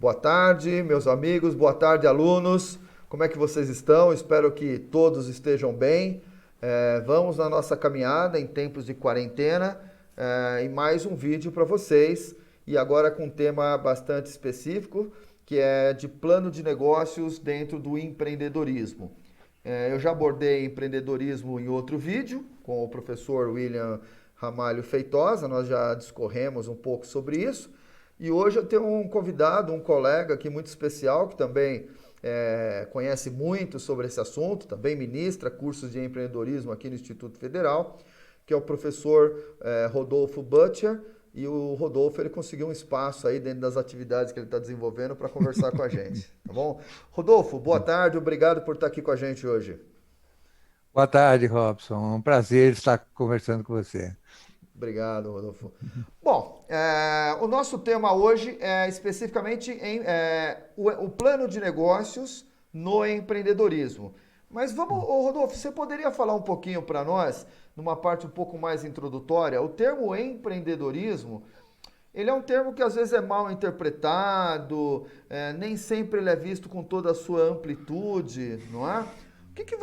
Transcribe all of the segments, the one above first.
Boa tarde, meus amigos, boa tarde, alunos. Como é que vocês estão? Espero que todos estejam bem. Vamos na nossa caminhada em tempos de quarentena e mais um vídeo para vocês. E agora com um tema bastante específico, que é de plano de negócios dentro do empreendedorismo. Eu já abordei empreendedorismo em outro vídeo com o professor William Ramalho Feitosa, nós já discorremos um pouco sobre isso. E hoje eu tenho um convidado, um colega aqui muito especial, que também conhece muito sobre esse assunto, também ministra cursos de empreendedorismo aqui no Instituto Federal, que é o professor Rodolfo Butcher. E o Rodolfo ele conseguiu um espaço aí dentro das atividades que ele está desenvolvendo para conversar com a gente, tá bom? Rodolfo, boa tarde, obrigado por estar aqui com a gente hoje. Boa tarde, Robson. É um prazer estar conversando com você. Obrigado, Rodolfo. Bom, o nosso tema hoje é especificamente o plano de negócios no empreendedorismo. Mas vamos, ô, Rodolfo, você poderia falar um pouquinho para nós, numa parte um pouco mais introdutória, o termo empreendedorismo, ele é um termo que às vezes é mal interpretado, nem sempre ele é visto com toda a sua amplitude, não é? O que que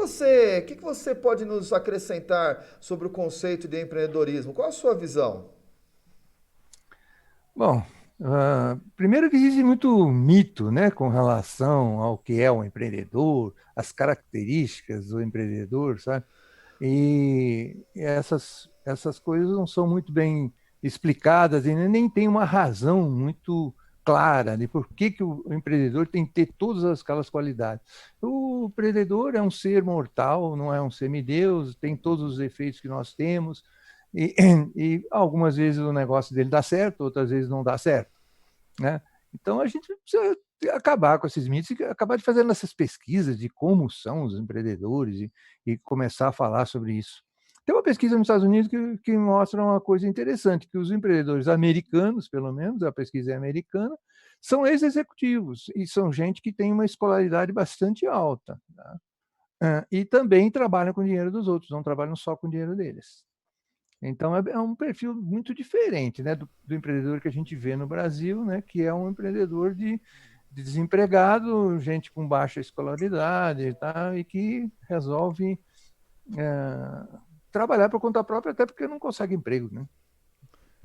você pode nos acrescentar sobre o conceito de empreendedorismo? Qual a sua visão? Bom, primeiro que existe muito mito, né, com relação ao que é um empreendedor, as características do empreendedor, sabe? E essas coisas não são muito bem explicadas e nem tem uma razão muito clara de por que o empreendedor tem que ter todas aquelas qualidades. O empreendedor é um ser mortal, não é um semideus, tem todos os efeitos que nós temos, e, e algumas vezes o negócio dele dá certo, outras vezes não dá certo, né? Então a gente precisa acabar com esses mitos e acabar de fazer essas pesquisas de como são os empreendedores e começar a falar sobre isso. Tem uma pesquisa nos Estados Unidos que mostra uma coisa interessante, que os empreendedores americanos, pelo menos, a pesquisa é americana, são ex-executivos e são gente que tem uma escolaridade bastante alta, tá? E também trabalham com o dinheiro dos outros, não trabalham só com o dinheiro deles. Então, é um perfil muito diferente, né, do empreendedor que a gente vê no Brasil, né, que é um empreendedor de desempregado, gente com baixa escolaridade, tá, e que resolve trabalhar por conta própria, até porque não consegue emprego, né?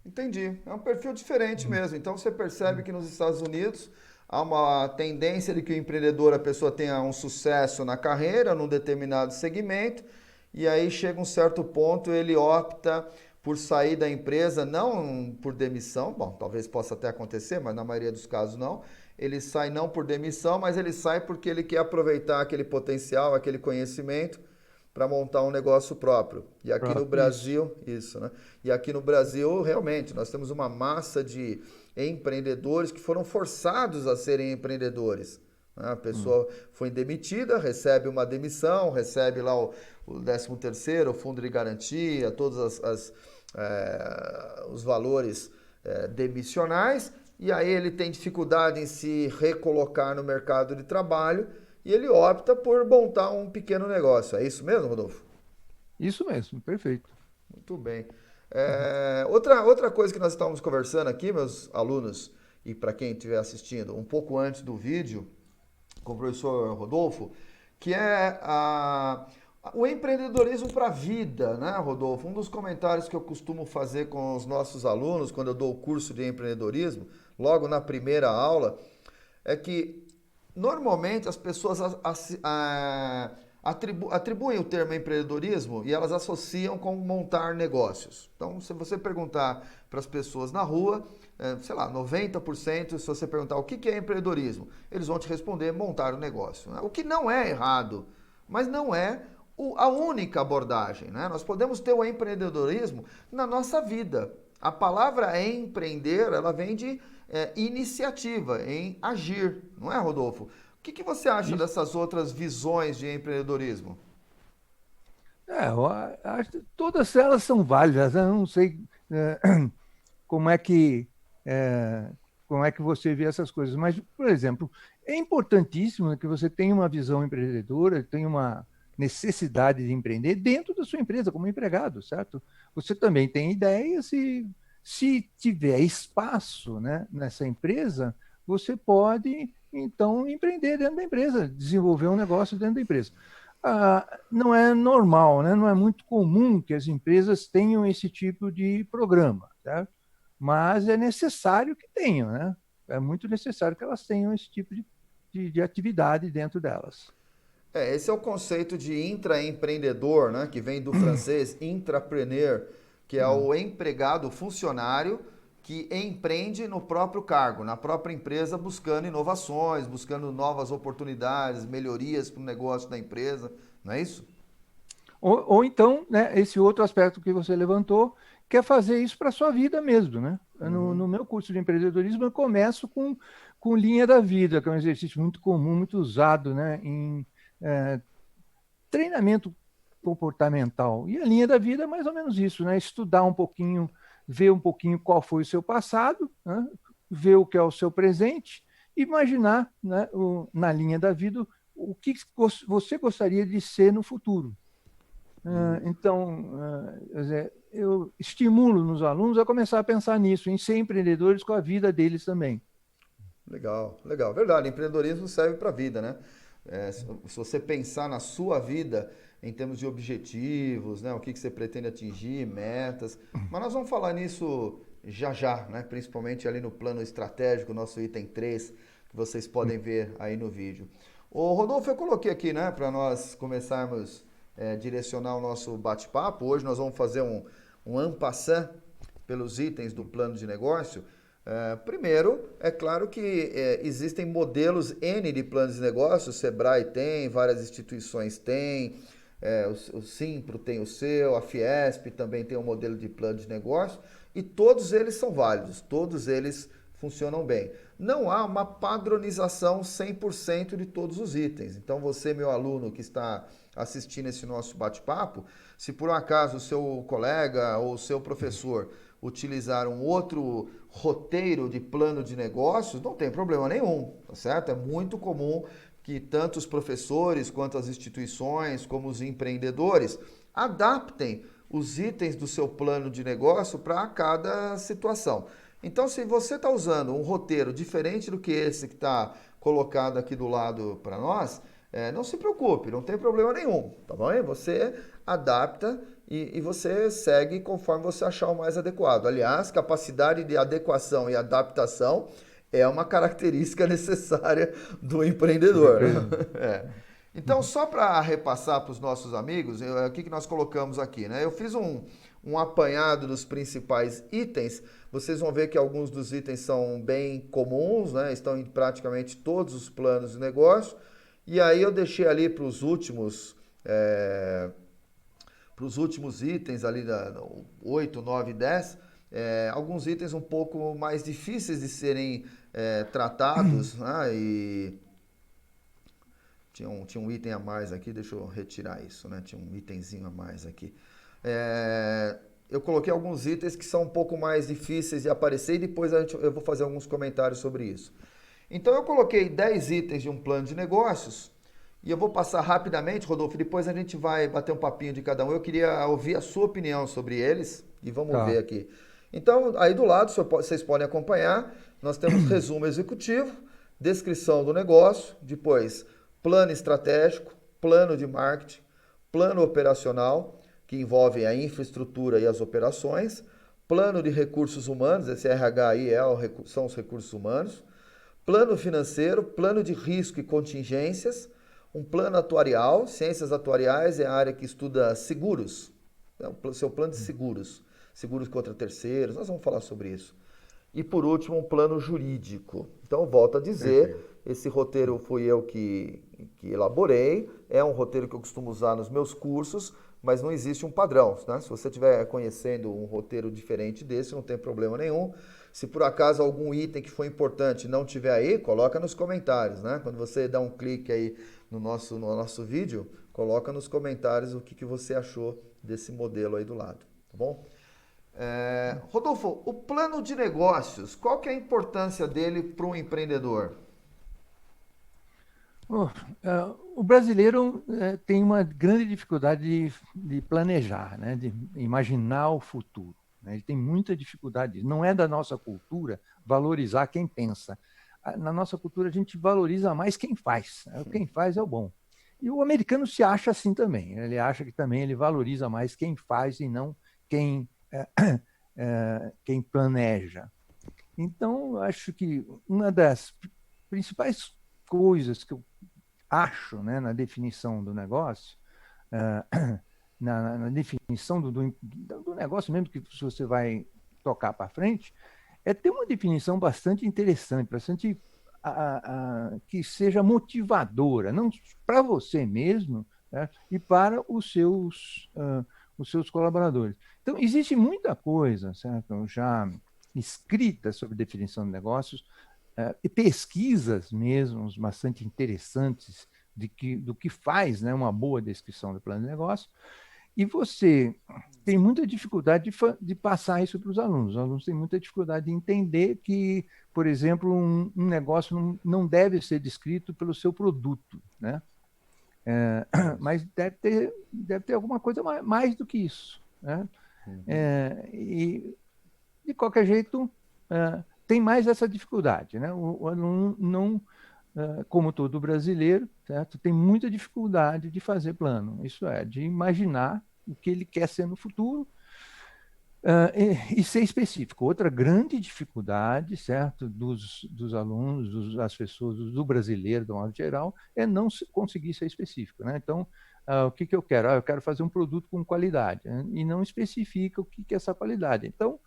Entendi. É um perfil diferente mesmo. Então você percebe que nos Estados Unidos há uma tendência de que o empreendedor, a pessoa tenha um sucesso na carreira, num determinado segmento, e aí chega um certo ponto, ele opta por sair da empresa, não por demissão, bom, talvez possa até acontecer, mas na maioria dos casos não. Ele sai não por demissão, mas ele sai porque ele quer aproveitar aquele potencial, aquele conhecimento para montar um negócio próprio. E aqui no Isso. Brasil, isso, né? E aqui no Brasil, realmente, nós temos uma massa de empreendedores que foram forçados a serem empreendedores. Né? A Hum. pessoa foi demitida, recebe uma demissão, recebe lá o 13º, o fundo de garantia, todos os valores demissionais, e aí ele tem dificuldade em se recolocar no mercado de trabalho e ele opta por montar um pequeno negócio. É isso mesmo, Rodolfo? Isso mesmo, perfeito. Muito bem. Outra coisa que nós estávamos conversando aqui, meus alunos, e para quem estiver assistindo, um pouco antes do vídeo, com o professor Rodolfo, que é o empreendedorismo para a vida, né, Rodolfo? Um dos comentários que eu costumo fazer com os nossos alunos, quando eu dou o curso de empreendedorismo, logo na primeira aula, é que normalmente as pessoas atribuem o termo empreendedorismo e elas associam com montar negócios. Então, se você perguntar para as pessoas na rua, sei lá, 90%, se você perguntar o que é empreendedorismo, eles vão te responder montar um negócio, né? O que não é errado, mas não é a única abordagem, né? Nós podemos ter o empreendedorismo na nossa vida. A palavra empreender, ela vem de iniciativa, em agir, não é, Rodolfo? O que você acha Isso. dessas outras visões de empreendedorismo? Eu acho que todas elas são válidas, né? Eu não sei é, como é que é, como é que você vê essas coisas. Mas, por exemplo, é importantíssimo que você tenha uma visão empreendedora, tenha uma necessidade de empreender dentro da sua empresa, como empregado, certo? Você também tem ideias e se tiver espaço, né, nessa empresa, você pode, então, empreender dentro da empresa, desenvolver um negócio dentro da empresa. Não é normal, né? Não é muito comum que as empresas tenham esse tipo de programa, certo? Mas é necessário que tenham, né? É muito necessário que elas tenham esse tipo de atividade dentro delas. Esse é o conceito de intraempreendedor, né? Que vem do francês intrapreneur, que é Ah, o empregado, o funcionário que empreende no próprio cargo, na própria empresa, buscando inovações, buscando novas oportunidades, melhorias para o negócio da empresa, não é isso? ou então, né, esse outro aspecto que você levantou, quer fazer isso para a sua vida mesmo, né? No Uhum. meu curso de empreendedorismo, eu começo com linha da vida, que é um exercício muito comum, muito usado, né, em treinamento comportamental. E a linha da vida é mais ou menos isso, né? Estudar um pouquinho, ver um pouquinho qual foi o seu passado, né? Ver o que é o seu presente, imaginar, né, na linha da vida o que você gostaria de ser no futuro. Então, quer dizer, eu estimulo nos alunos a começar a pensar nisso, em ser empreendedores com a vida deles também. Legal, legal. Verdade, empreendedorismo serve para a vida, né? Se você pensar na sua vida em termos de objetivos, né? O que você pretende atingir, metas. Mas nós vamos falar nisso já já, né? Principalmente ali no plano estratégico, nosso item 3 que vocês podem ver aí no vídeo. Ô Rodolfo, eu coloquei aqui, né, para nós começarmos a direcionar o nosso bate-papo. Hoje nós vamos fazer um en passant pelos itens do plano de negócio. Primeiro, é claro que existem modelos N de planos de negócio, o Sebrae tem, várias instituições têm, o Simpro tem o seu, a Fiesp também tem um modelo de plano de negócio, e todos eles são válidos, todos eles funcionam bem. Não há uma padronização 100% de todos os itens. Então, você, meu aluno que está assistindo esse nosso bate-papo, se por um acaso o seu colega ou o seu professor utilizar um outro roteiro de plano de negócios, não tem problema nenhum, tá certo? É muito comum que tanto os professores quanto as instituições, como os empreendedores, adaptem os itens do seu plano de negócio para cada situação. Então, se você está usando um roteiro diferente do que esse que está colocado aqui do lado para nós, não se preocupe, não tem problema nenhum, tá bom? Você adapta e você segue conforme você achar o mais adequado. Aliás, capacidade de adequação e adaptação é uma característica necessária do Do empreendedor, né? empreendedor. É. Então, só para repassar para os nossos amigos, o que nós colocamos aqui, né? Eu fiz um apanhado dos principais itens. Vocês vão ver que alguns dos itens são bem comuns, né? Estão em praticamente todos os planos de negócio. E aí eu deixei ali para os últimos itens ali da 8, 9, 10, alguns itens um pouco mais difíceis de serem tratados, né? E tinha um item a mais aqui, deixa eu retirar isso, né? Tinha um itemzinho a mais aqui. Eu coloquei alguns itens que são um pouco mais difíceis de aparecer e depois eu vou fazer alguns comentários sobre isso. Então eu coloquei 10 itens de um plano de negócios e eu vou passar rapidamente, Rodolfo, depois a gente vai bater um papinho de cada um. Eu queria ouvir a sua opinião sobre eles e vamos ver Tá. aqui. Então, aí do lado, vocês podem acompanhar, nós temos resumo executivo, descrição do negócio, depois plano estratégico, plano de marketing, plano operacional, que envolve a infraestrutura e as operações, plano de recursos humanos, esse RH aí são os recursos humanos, plano financeiro, plano de risco e contingências, um plano atuarial, ciências atuariais é a área que estuda seguros, é o seu plano de seguros, seguros contra terceiros, nós vamos falar sobre isso. E por último, um plano jurídico. Então, volto a dizer, Perfeito. esse roteiro fui eu que elaborei, é um roteiro que eu costumo usar nos meus cursos, mas não existe um padrão, né? Se você estiver conhecendo um roteiro diferente desse, não tem problema nenhum. Se por acaso algum item que foi importante não tiver aí, coloca nos comentários, né? Quando você dá um clique aí no nosso vídeo, coloca nos comentários o que você achou desse modelo aí do lado, tá bom? Rodolfo, o plano de negócios, qual que é a importância dele para um empreendedor? Oh, o brasileiro tem uma grande dificuldade de planejar, né, de imaginar o futuro, né? Ele tem muita dificuldade. Não é da nossa cultura valorizar quem pensa. na nossa cultura a gente valoriza mais quem faz, né? Quem faz é o bom. E o americano se acha assim também. Ele acha que também ele valoriza mais quem faz e não quem, quem planeja. Então, eu acho que uma das principais coisas que eu acho, né, na definição do negócio, na definição do negócio mesmo que você vai tocar para frente, é ter uma definição bastante interessante, bastante que seja motivadora, não para você mesmo, né, e para os seus colaboradores. Então, existe muita coisa, certo? Já escrita sobre definição de negócios, e pesquisas mesmo bastante interessantes do que faz, né, uma boa descrição do plano de negócio, e você tem muita dificuldade de passar isso para os alunos. Os alunos têm muita dificuldade de entender que, por exemplo, um negócio não deve ser descrito pelo seu produto, né? Mas deve ter alguma coisa mais do que isso, né? E, de qualquer jeito, tem mais essa dificuldade, né? O aluno não, como todo brasileiro, certo? Tem muita dificuldade de fazer plano, isso é, de imaginar o que ele quer ser no futuro, e ser específico. Outra grande dificuldade, certo, dos alunos, das pessoas, do brasileiro, de um modo geral, é não conseguir ser específico, né? Então, o que que eu quero? Eu quero fazer um produto com qualidade, né? E não especifica o que que é essa qualidade. Então,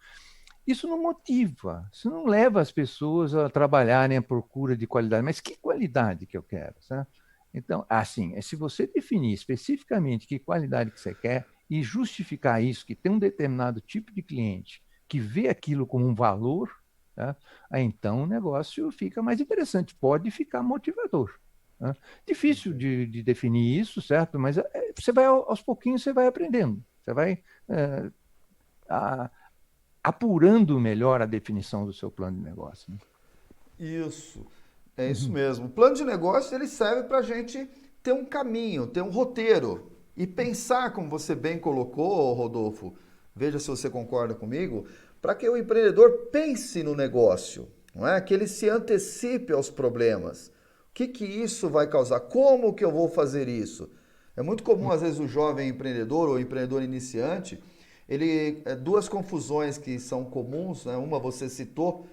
isso não motiva, isso não leva as pessoas a trabalharem à procura de qualidade. Mas que qualidade que eu quero, certo? Então, assim, se você definir especificamente que qualidade que você quer e justificar isso, que tem um determinado tipo de cliente que vê aquilo como um valor, tá? Aí, então o negócio fica mais interessante, pode ficar motivador. Tá? Difícil de definir isso, certo? Mas você vai, aos pouquinhos, você vai aprendendo, você vai a, apurando melhor a definição do seu plano de negócio, né? Isso, é isso Uhum. mesmo. O plano de negócio ele serve para a gente ter um caminho, ter um roteiro e pensar, como você bem colocou, Rodolfo, veja se você concorda comigo, para que o empreendedor pense no negócio, não é? Que ele se antecipe aos problemas. O que que isso vai causar? Como que eu vou fazer isso? É muito comum, às vezes, o jovem empreendedor ou empreendedor iniciante, duas confusões que são comuns, né? Uma você citou,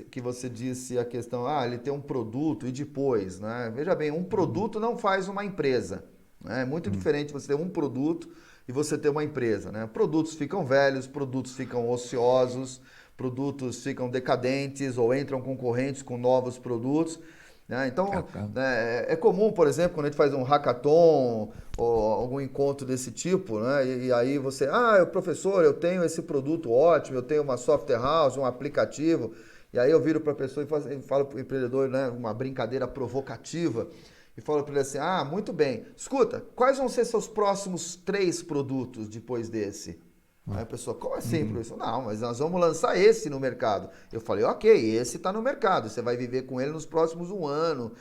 que você disse a questão, ele tem um produto e depois, né? Veja bem, um Uhum. produto não faz uma empresa, né? É muito Uhum. diferente você ter um produto e você ter uma empresa, né? Produtos ficam velhos, produtos ficam ociosos, produtos ficam decadentes ou entram concorrentes com novos produtos, né? Então, né, é comum, por exemplo, quando a gente faz um hackathon ou algum encontro desse tipo, né? E aí você, professor, eu tenho esse produto ótimo, eu tenho uma software house, um aplicativo. E aí eu viro para a pessoa e falo para o empreendedor, né, uma brincadeira provocativa, e falo para ele assim, muito bem, escuta, quais vão ser seus próximos 3 produtos depois desse? Aí a pessoa, como assim, Uhum. professor? Não, mas nós vamos lançar esse no mercado. Eu falei, ok, esse está no mercado, você vai viver com ele nos próximos um ano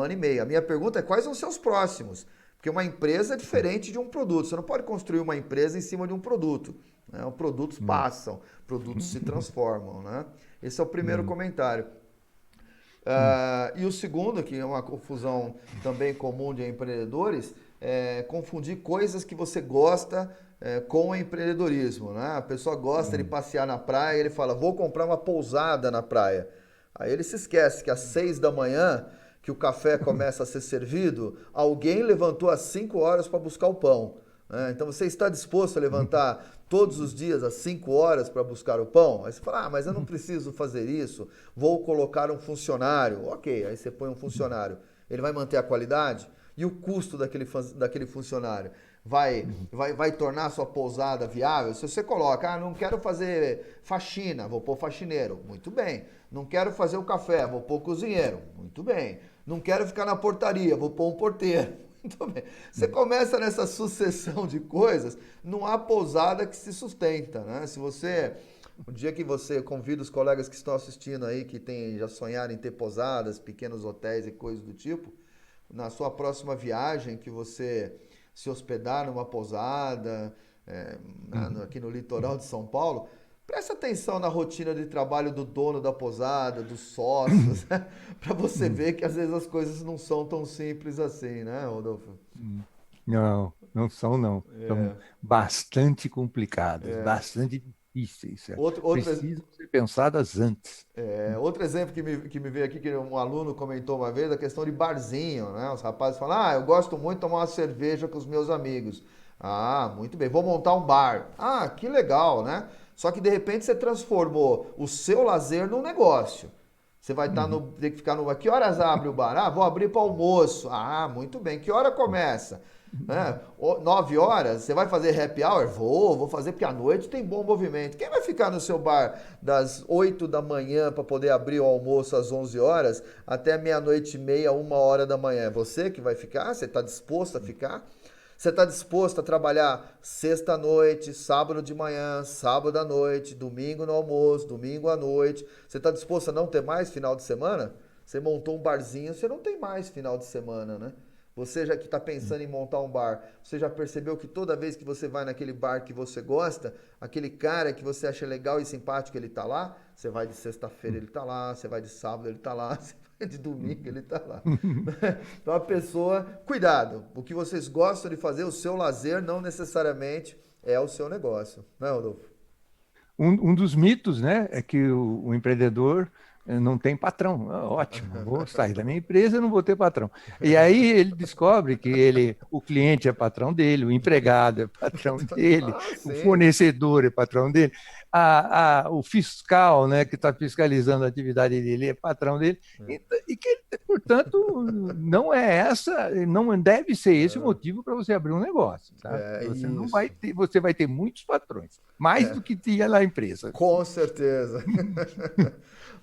e meio. A minha pergunta é, quais vão ser os próximos? Porque uma empresa é diferente de um produto. Você não pode construir uma empresa em cima de um produto, né? Os produtos Uhum. passam, produtos se transformam, né? Esse é o primeiro Uhum. comentário. Uhum. E o segundo, que é uma confusão também comum de empreendedores, é confundir coisas que você gosta com o empreendedorismo, né? A pessoa gosta de Uhum. passear na praia, ele fala, vou comprar uma pousada na praia. Aí ele se esquece que às 6 da manhã, que o café começa a ser servido, alguém levantou às 5 horas para buscar o pão, né? Então você está disposto a levantar todos os dias às 5 horas para buscar o pão? Aí você fala, mas eu não preciso fazer isso, vou colocar um funcionário. Ok, aí você põe um funcionário. Ele vai manter a qualidade? E o custo daquele funcionário? Vai tornar a sua pousada viável? Se você coloca, não quero fazer faxina, vou pôr faxineiro. Muito bem. Não quero fazer o café, vou pôr cozinheiro. Muito bem. Não quero ficar na portaria, vou pôr um porteiro. Muito bem. Você começa nessa sucessão de coisas, não há pousada que se sustenta, né? Se você, o dia que você convida os colegas que estão assistindo aí, que já sonharam em ter pousadas, pequenos hotéis e coisas do tipo, na sua próxima viagem, que você se hospedar numa pousada, Uhum. aqui no litoral de São Paulo, Presta atenção na rotina de trabalho do dono da posada, dos sócios, para você Hum, ver que às vezes as coisas não são tão simples assim, né, Rodolfo? hum. Não, não são, não. São bastante complicadas, bastante difíceis. Outro, Precisam ser pensadas antes. outro exemplo que me veio aqui, que um aluno comentou uma vez, a questão de barzinho, né? Os rapazes falam, eu gosto muito de tomar uma cerveja com os meus amigos. Ah, muito bem, vou montar um bar. Ah, que legal, né? Só que de repente você transformou o seu lazer num negócio. Você vai estar Uhum. ter que ficar no. Que horas abre o bar? Ah, vou abrir para almoço. Ah, muito bem. Que hora começa? Né? 9 horas, você vai fazer happy hour? Vou fazer porque à noite tem bom movimento. Quem vai ficar no seu bar das 8 da manhã para poder abrir o almoço às 11 horas até meia-noite e meia, 1 hora da manhã? É você que vai ficar? Você está disposto a ficar? Você está disposto a trabalhar sexta à noite, sábado de manhã, sábado à noite, domingo no almoço, domingo à noite? Você está disposto a não ter mais final de semana? Você montou um barzinho, você não tem mais final de semana, né? Você já que está pensando em montar um bar, você já percebeu que toda vez que você vai naquele bar que você gosta, aquele cara que você acha legal e simpático, ele tá lá? Você vai de sexta-feira, ele tá lá, você vai de sábado, ele tá lá, você vai de domingo, ele tá lá. Então a pessoa, cuidado, o que vocês gostam de fazer, o seu lazer não necessariamente é o seu negócio, né, Rodolfo? Um dos mitos, né, é que o empreendedor não tem patrão. Ah, ótimo, vou sair da minha empresa, não vou ter patrão. E aí ele descobre que o cliente é patrão dele, o empregado é patrão dele, Ah, o sim. fornecedor é patrão dele, o fiscal, né, que está fiscalizando a atividade dele é patrão dele, e que, portanto, não deve ser esse o motivo para você abrir um negócio, sabe? É Você não vai isso. ter, você vai ter muitos patrões, mais do que tinha na empresa. Com certeza.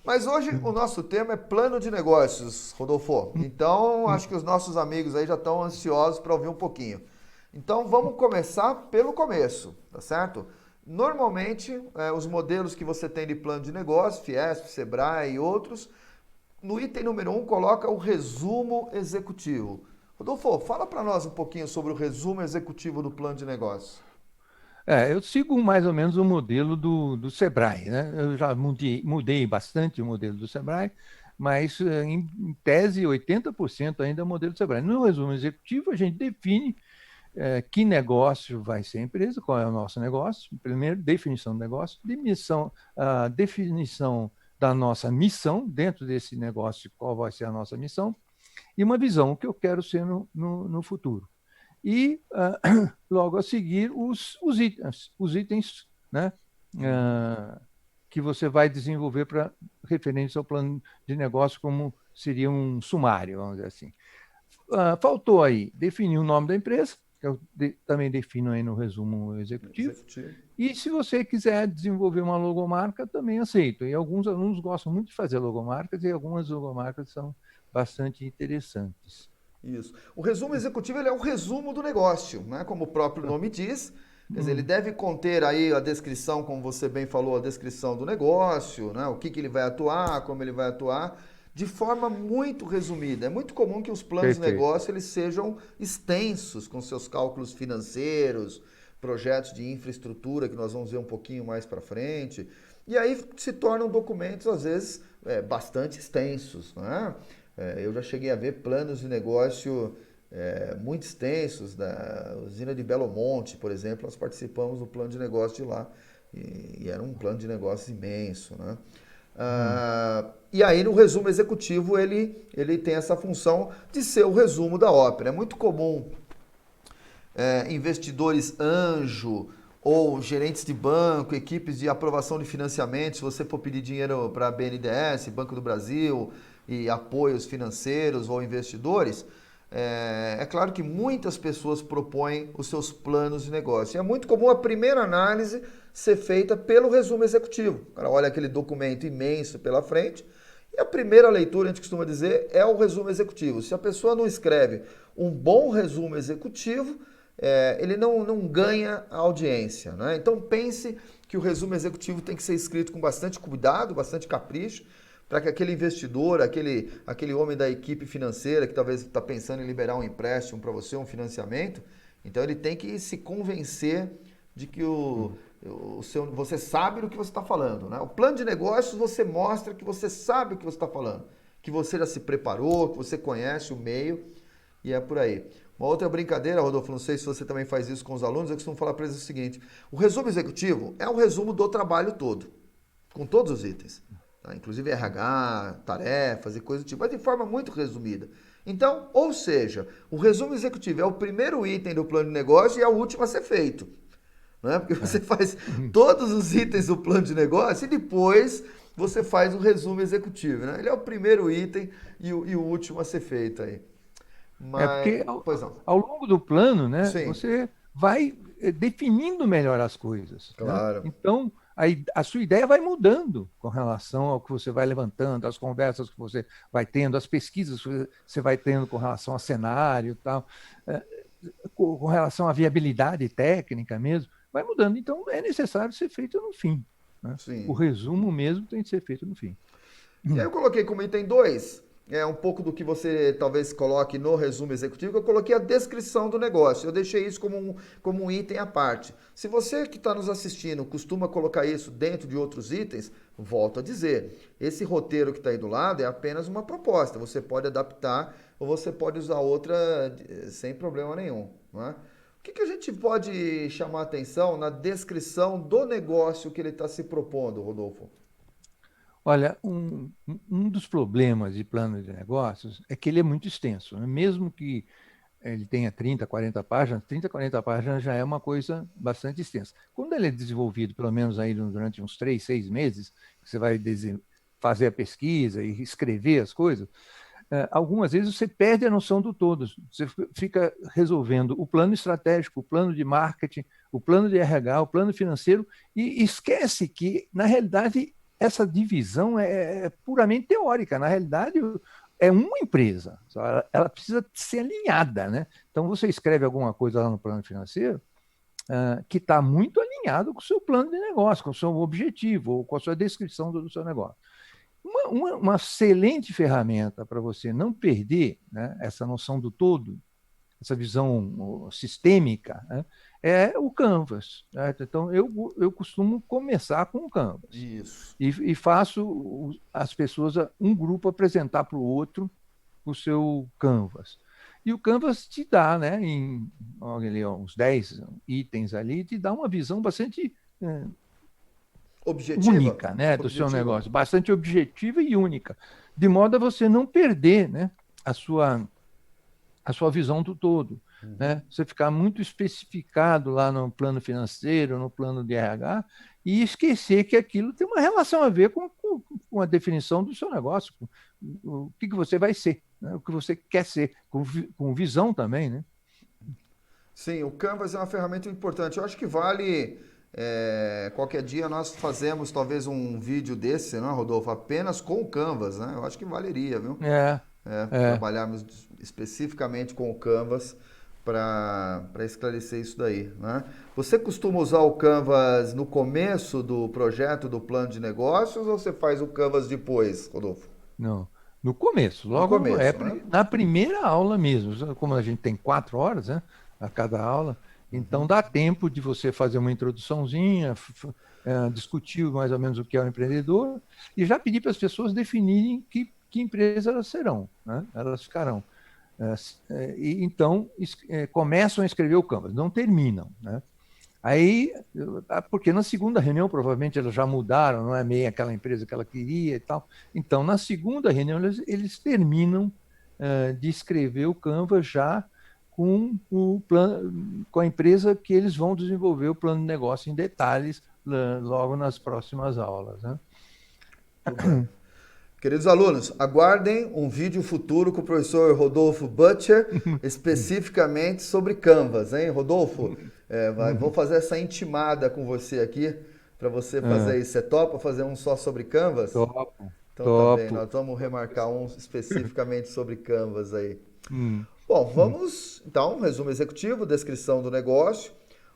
Mas hoje o nosso tema é plano de negócios, Rodolfo. Então, acho que os nossos amigos aí já estão ansiosos para ouvir um pouquinho. Então, vamos começar pelo começo, tá certo? Normalmente, os modelos que você tem de plano de negócio, Fiesp, Sebrae e outros, no item número 1 coloca o resumo executivo. Rodolfo, fala para nós um pouquinho sobre o resumo executivo do plano de negócio. Eu sigo mais ou menos o modelo do Sebrae, né? Eu já mudei bastante o modelo do Sebrae, mas em tese 80% ainda é o modelo do Sebrae. No resumo executivo, a gente define que negócio vai ser a empresa, qual é o nosso negócio, primeiro, definição do negócio, a definição da nossa missão dentro desse negócio, qual vai ser a nossa missão, e uma visão, o que eu quero ser no futuro. E, logo a seguir, os itens, né, uh, que você vai desenvolver para referentes ao plano de negócio, como seria um sumário, vamos dizer assim. Faltou aí definir o nome da empresa, que eu também defino aí no resumo executivo. Executivo. E se você quiser desenvolver uma logomarca, também aceito. E alguns alunos gostam muito de fazer logomarcas, e algumas logomarcas são bastante interessantes. Isso. O resumo executivo ele é o resumo do negócio, né? Como o próprio nome diz. Quer dizer, ele Hum, deve conter aí a descrição, como você bem falou, a descrição do negócio, né? O que ele vai atuar, como ele vai atuar, de forma muito resumida. É muito comum que os planos de perfeito. negócio eles sejam extensos, com seus cálculos financeiros, projetos de infraestrutura, que nós vamos ver um pouquinho mais para frente. E aí se tornam documentos, às vezes, bastante extensos, né? Eu já cheguei a ver planos de negócio muito extensos, da usina de Belo Monte, por exemplo, nós participamos do plano de negócio de lá, e era um plano de negócio imenso, né? Hum, E aí no resumo executivo ele tem essa função de ser o resumo da ópera. É muito comum investidores anjo ou gerentes de banco, equipes de aprovação de financiamento, se você for pedir dinheiro para a BNDES, Banco do Brasil e apoios financeiros ou investidores, é claro que muitas pessoas propõem os seus planos de negócio. E é muito comum a primeira análise ser feita pelo resumo executivo. O cara olha aquele documento imenso pela frente e a primeira leitura, a gente costuma dizer, é o resumo executivo. Se a pessoa não escreve um bom resumo executivo, ele não ganha a audiência. Né? Então pense que o resumo executivo tem que ser escrito com bastante cuidado, bastante capricho, para que aquele investidor, aquele homem da equipe financeira que talvez está pensando em liberar um empréstimo para você, um financiamento, então ele tem que se convencer de que você sabe do que você está falando, né? O plano de negócios você mostra que você sabe o que você está falando, que você já se preparou, que você conhece o meio e é por aí. Uma outra brincadeira, Rodolfo, não sei se você também faz isso com os alunos, eu costumo falar para eles o seguinte: o resumo executivo é um resumo do trabalho todo, com todos os itens, tá? Inclusive RH, tarefas e coisas do tipo, mas de forma muito resumida. Então, ou seja, o resumo executivo é o primeiro item do plano de negócio e é o último a ser feito. Né? Porque você faz todos os itens do plano de negócio e depois você faz o resumo executivo. Né? Ele é o primeiro item e o último a ser feito aí. Mas, Porque pois não. ao longo do plano, né, Sim, você vai definindo melhor as coisas, né? claro. Então, a sua ideia vai mudando com relação ao que você vai levantando, as conversas que você vai tendo, as pesquisas que você vai tendo com relação ao cenário e tal, eh, com relação à viabilidade técnica mesmo, vai mudando. Então, é necessário ser feito no fim, né? O Sim. resumo mesmo tem que ser feito no fim. E aí eu coloquei como item 2, um pouco do que você talvez coloque no resumo executivo, que eu coloquei a descrição do negócio. Eu deixei isso como um item à parte. Se você que está nos assistindo costuma colocar isso dentro de outros itens, volto a dizer, esse roteiro que está aí do lado é apenas uma proposta. Você pode adaptar ou você pode usar outra sem problema nenhum. Não é? O que a gente pode chamar atenção na descrição do negócio que ele está se propondo, Rodolfo? Olha, um dos problemas de plano de negócios é que ele é muito extenso, né? Mesmo que ele tenha 30, 40 páginas, 30, 40 páginas já é uma coisa bastante extensa. Quando ele é desenvolvido, pelo menos aí durante uns 3, 6 meses, que você vai fazer a pesquisa e escrever as coisas, algumas vezes você perde a noção do todo. Você fica resolvendo o plano estratégico, o plano de marketing, o plano de RH, o plano financeiro, e esquece que, na realidade, essa divisão é puramente teórica. Na realidade, é uma empresa, ela precisa ser alinhada, né? Então, você escreve alguma coisa lá no plano financeiro que está muito alinhado com o seu plano de negócio, com o seu objetivo, ou com a sua descrição do seu negócio. Uma excelente ferramenta para você não perder, né, essa noção do todo, essa visão sistêmica, né, é o Canvas. Né? Então, eu costumo começar com o Canvas Isso. e faço as pessoas, um grupo apresentar para o outro o seu Canvas. E o Canvas te dá, né, em uns 10 itens ali, te dá uma visão bastante Objetiva? única, né, do seu Objetiva. negócio, bastante objetiva e única, de modo a você não perder, né, a sua visão do todo, né? Você ficar muito especificado lá no plano financeiro, no plano de RH, e esquecer que aquilo tem uma relação a ver com a definição do seu negócio, com o que você vai ser, né? O que você quer ser, com visão também, né? Sim, o Canvas é uma ferramenta importante. Eu acho que vale. Qualquer dia nós fazemos talvez um vídeo desse, não é, Rodolfo? Apenas com o Canvas, né? Eu acho que valeria, viu? É, é. Trabalharmos especificamente com o Canvas para esclarecer isso daí, né? Você costuma usar o Canvas no começo do projeto, do plano de negócios, ou você faz o Canvas depois, Rodolfo? Não. No começo, No logo começo, né? na primeira aula mesmo, como a gente tem 4 horas, né, a cada aula, então dá tempo de você fazer uma introduçãozinha, discutir mais ou menos o que é o empreendedor e já pedir para as pessoas definirem que empresa elas serão, né? Elas ficarão. E então começam a escrever o Canvas, não terminam, né? Aí, porque na segunda reunião, provavelmente elas já mudaram, não é meio aquela empresa que ela queria e tal. Então, na segunda reunião, eles terminam de escrever o Canva já com o plano, com a empresa que eles vão desenvolver o plano de negócio em detalhes logo nas próximas aulas, né? Tudo bem. Queridos alunos, aguardem um vídeo futuro com o professor Rodolfo Butcher, especificamente sobre Canvas, hein, Rodolfo? Vou fazer essa intimada com você aqui, para você fazer É, isso. Você topa fazer um só sobre Canvas? topo, Então tá bem, topo. nós vamos remarcar um especificamente sobre Canvas aí. Hum, Bom, hum, vamos então, resumo executivo, descrição do negócio.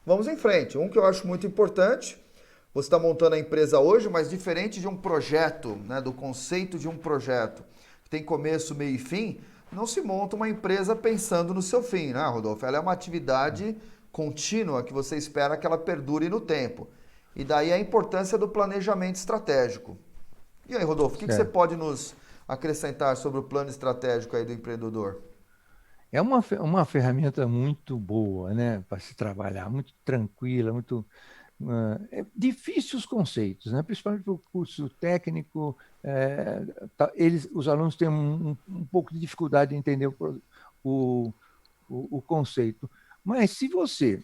Vamos em frente. Um que eu acho muito importante, você está montando a empresa hoje, mas diferente de um projeto, né, do conceito de um projeto, que tem começo, meio e fim, não se monta uma empresa pensando no seu fim, né, Rodolfo? Ela é uma atividade contínua que você espera que ela perdure no tempo. E daí a importância do planejamento estratégico. E aí, Rodolfo, o que você Certo. pode nos acrescentar sobre o plano estratégico aí do empreendedor? É uma ferramenta muito boa, né, para se trabalhar, muito tranquila, muito é difícil os conceitos, né? Principalmente para o curso técnico, os alunos têm um pouco de dificuldade de entender o, o conceito. Mas se você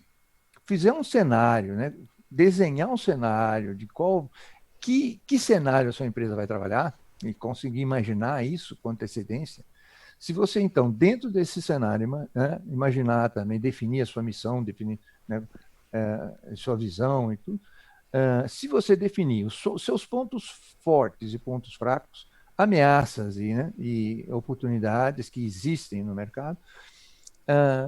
fizer um cenário, né, desenhar um cenário de que cenário a sua empresa vai trabalhar, e conseguir imaginar isso com antecedência, se você, então, dentro desse cenário, né, imaginar também, definir a sua missão, definir, né, sua visão e tudo, se você definir os seus pontos fortes e pontos fracos, ameaças né, e oportunidades que existem no mercado,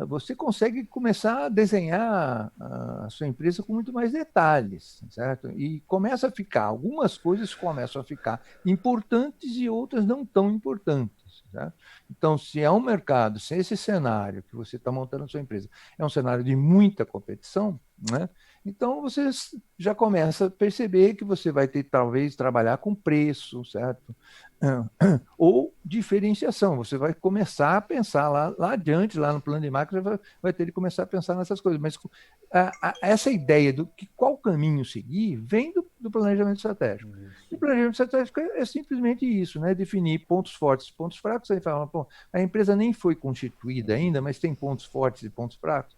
você consegue começar a desenhar a sua empresa com muito mais detalhes, certo? E começa a ficar, algumas coisas começam a ficar importantes e outras não tão importantes, certo? Então, se é um mercado, se esse cenário que você está montando a sua empresa é um cenário de muita competição, né? Então você já começa a perceber que você vai ter, talvez, trabalhar com preço, certo? Ou diferenciação. Você vai começar a pensar lá adiante, lá no plano de marketing, vai ter que começar a pensar nessas coisas. Mas essa ideia do qual caminho seguir vem do planejamento estratégico. E o Isso. planejamento estratégico é simplesmente isso, né? Definir pontos fortes e pontos fracos. Aí fala, pô, a empresa nem foi constituída ainda, mas tem pontos fortes e pontos fracos.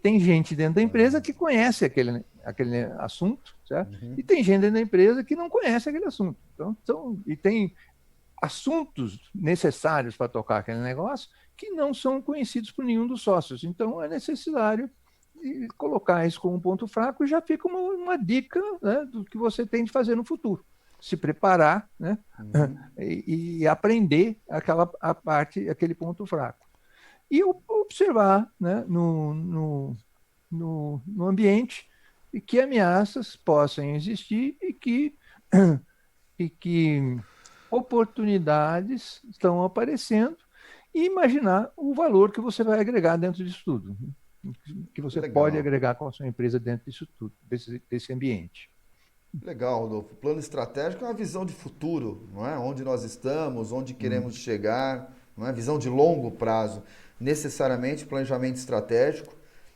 Tem gente dentro da empresa que conhece aquele assunto, certo? Uhum. E tem gente dentro da empresa que não conhece aquele assunto. E tem assuntos necessários para tocar aquele negócio que não são conhecidos por nenhum dos sócios. Então, é necessário colocar isso como um ponto fraco e já fica uma dica, né, do que você tem de fazer no futuro. Se preparar, né, Uhum. e aprender aquele ponto fraco. E observar, né, no ambiente e que ameaças possam existir e que oportunidades estão aparecendo e imaginar o valor que você vai agregar dentro disso tudo, que você pode Legal. agregar com a sua empresa dentro disso tudo, desse ambiente. Legal, Rodolfo. O plano estratégico é uma visão de futuro, não é? Onde nós estamos, onde Hum, queremos chegar, não é? Visão de longo prazo. Necessariamente, planejamento estratégico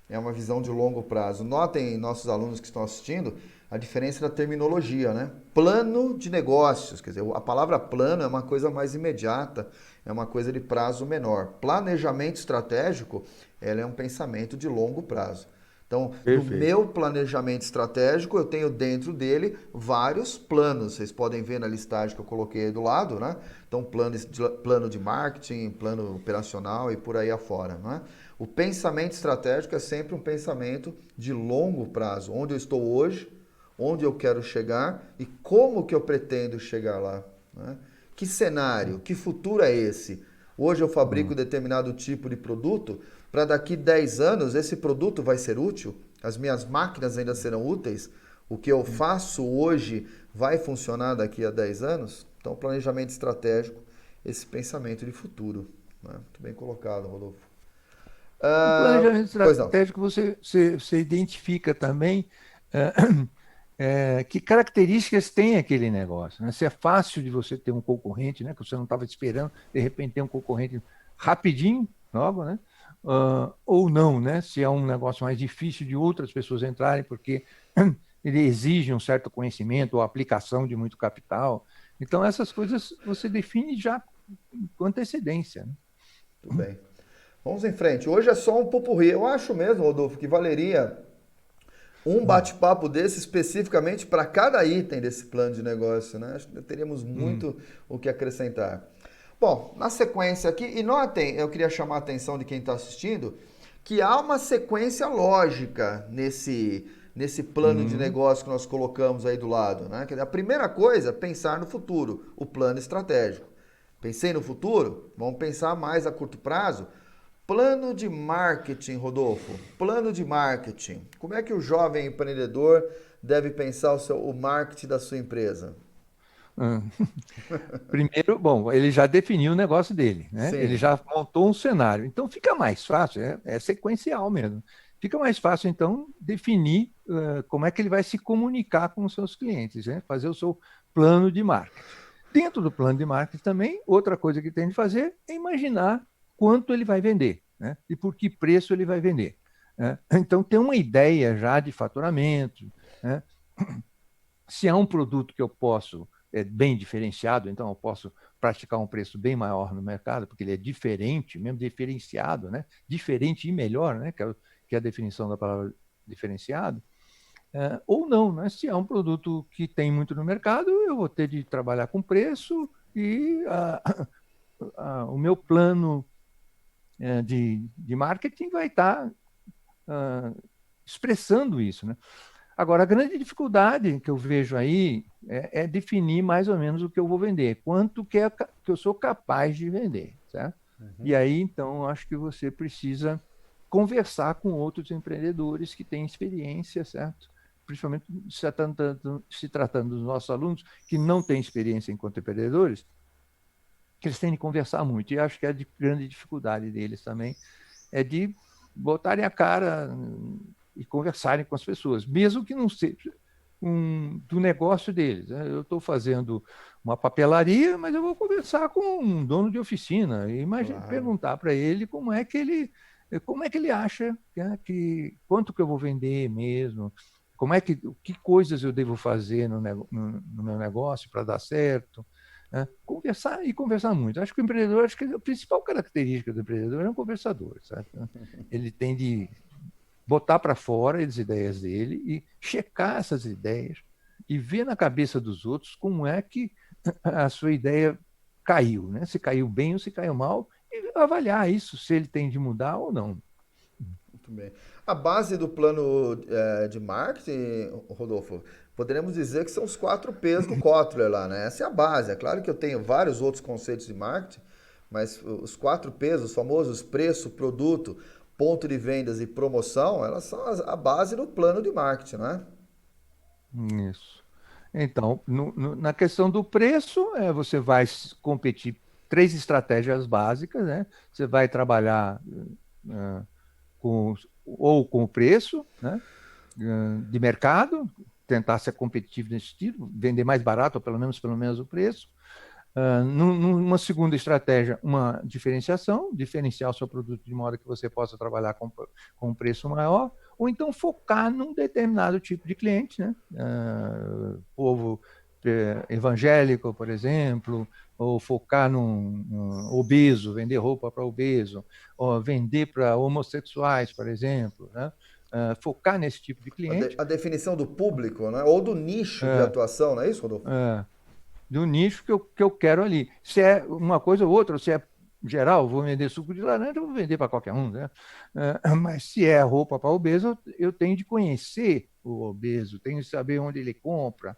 é uma visão de longo prazo. Notem, nossos alunos que estão assistindo, a diferença da terminologia, né? Plano de negócios, quer dizer, a palavra plano é uma coisa mais imediata, é uma coisa de prazo menor. Planejamento estratégico, ela é um pensamento de longo prazo. Então, no perfeito. meu planejamento estratégico, eu tenho dentro dele vários planos. Vocês podem ver na listagem que eu coloquei aí do lado, né? Então, plano de marketing, plano operacional e por aí afora, né? O pensamento estratégico é sempre um pensamento de longo prazo, onde eu estou hoje, onde eu quero chegar e como que eu pretendo chegar lá, né? Que cenário, que futuro é esse? Hoje eu fabrico Hum. determinado tipo de produto, para daqui 10 anos esse produto vai ser útil, as minhas máquinas ainda serão úteis, o que eu faço hoje vai funcionar daqui a 10 anos? Então, planejamento estratégico, esse pensamento de futuro. Né? Muito bem colocado, Rodolfo. No planejamento Pois não. estratégico, você identifica também eh, que características tem aquele negócio, né? Se é fácil de você ter um concorrente, né, que você não estava esperando, de repente tem um concorrente rapidinho, logo, né? Ou não, né? Se é um negócio mais difícil de outras pessoas entrarem, porque ele exige um certo conhecimento ou aplicação de muito capital. Então, essas coisas você define já com antecedência, né? Tudo bem. Vamos em frente. Hoje é só um popurrí. Eu acho mesmo, Rodolfo, que valeria um Hum, bate-papo desse especificamente para cada item desse plano de negócio, né? Acho que teríamos hum, muito o que acrescentar. Bom, na sequência aqui, e notem, eu queria chamar a atenção de quem está assistindo, que há uma sequência lógica nesse plano de hum. negócio que nós colocamos aí do lado, né? Quer dizer, a primeira coisa, pensar no futuro, o plano estratégico. Pensei no futuro? Vamos pensar mais a curto prazo. Plano de marketing, Rodolfo. Plano de marketing. Como é que o jovem empreendedor deve pensar o marketing da sua empresa? Hum. Primeiro, bom, ele já definiu o negócio dele, né? Ele Sim. já montou um cenário. Então fica mais fácil, é sequencial mesmo. Fica mais fácil, então, definir como é que ele vai se comunicar com os seus clientes, né? Fazer o seu plano de marketing. Dentro do plano de marketing também, outra coisa que tem de fazer é imaginar quanto ele vai vender, né? E por que preço ele vai vender, né? Então, ter uma ideia já de faturamento, né? Se é um produto que eu posso, bem diferenciado, então eu posso praticar um preço bem maior no mercado, porque ele é diferente, mesmo diferenciado, né? Diferente e melhor, né? Que é a definição da palavra diferenciado, ou não, né? Se é um produto que tem muito no mercado, eu vou ter de trabalhar com preço e o meu plano de marketing vai estar expressando isso, né? Agora, a grande dificuldade que eu vejo aí é definir mais ou menos o que eu vou vender, quanto que eu sou capaz de vender, certo? E aí, então, acho que você precisa conversar com outros empreendedores que têm experiência, certo? Principalmente se tratando dos nossos alunos que não têm experiência enquanto empreendedores, que eles têm de conversar muito. E acho que a grande dificuldade deles também é de botarem a cara e conversarem com as pessoas, mesmo que não seja do negócio deles, né? Eu estou fazendo uma papelaria, mas eu vou conversar com um dono de oficina e Claro. perguntar para ele como é que ele acha, né, quanto que eu vou vender mesmo, que coisas eu devo fazer no meu negócio para dar certo, né? Conversar e conversar muito. Acho que o empreendedor, acho que a principal característica do empreendedor é um conversador, certo? Ele tem de botar para fora as ideias dele e checar essas ideias e ver na cabeça dos outros como é que a sua ideia caiu, né? Se caiu bem ou se caiu mal, e avaliar isso, se ele tem de mudar ou não. Muito bem. A base do plano de marketing, Rodolfo, poderemos dizer que são os 4 P's do Kotler lá, né? Essa é a base. É claro que eu tenho vários outros conceitos de marketing, mas os 4 P's, os famosos preço, produto, ponto de vendas e promoção, elas são a base do plano de marketing, né? Isso. Então, na questão do preço, você vai competir 3 estratégias básicas, né? Você vai trabalhar ou com o preço, né, de mercado, tentar ser competitivo nesse sentido, vender mais barato, ou pelo menos o preço. Numa segunda estratégia, uma diferenciação, diferenciar o seu produto de modo que você possa trabalhar com um preço maior, ou então focar num determinado tipo de cliente, né? Povo evangélico, por exemplo, ou focar num obeso, vender roupa para obeso, ou vender para homossexuais, por exemplo, né? Focar nesse tipo de cliente. A definição do público, né? Ou do nicho de É, atuação, não é isso, Rodolfo? é, do nicho que eu quero ali. Se é uma coisa ou outra, se é geral, vou vender suco de laranja, eu vou vender para qualquer um, né? Mas se é roupa para obeso, eu tenho de conhecer o obeso, tenho de saber onde ele compra,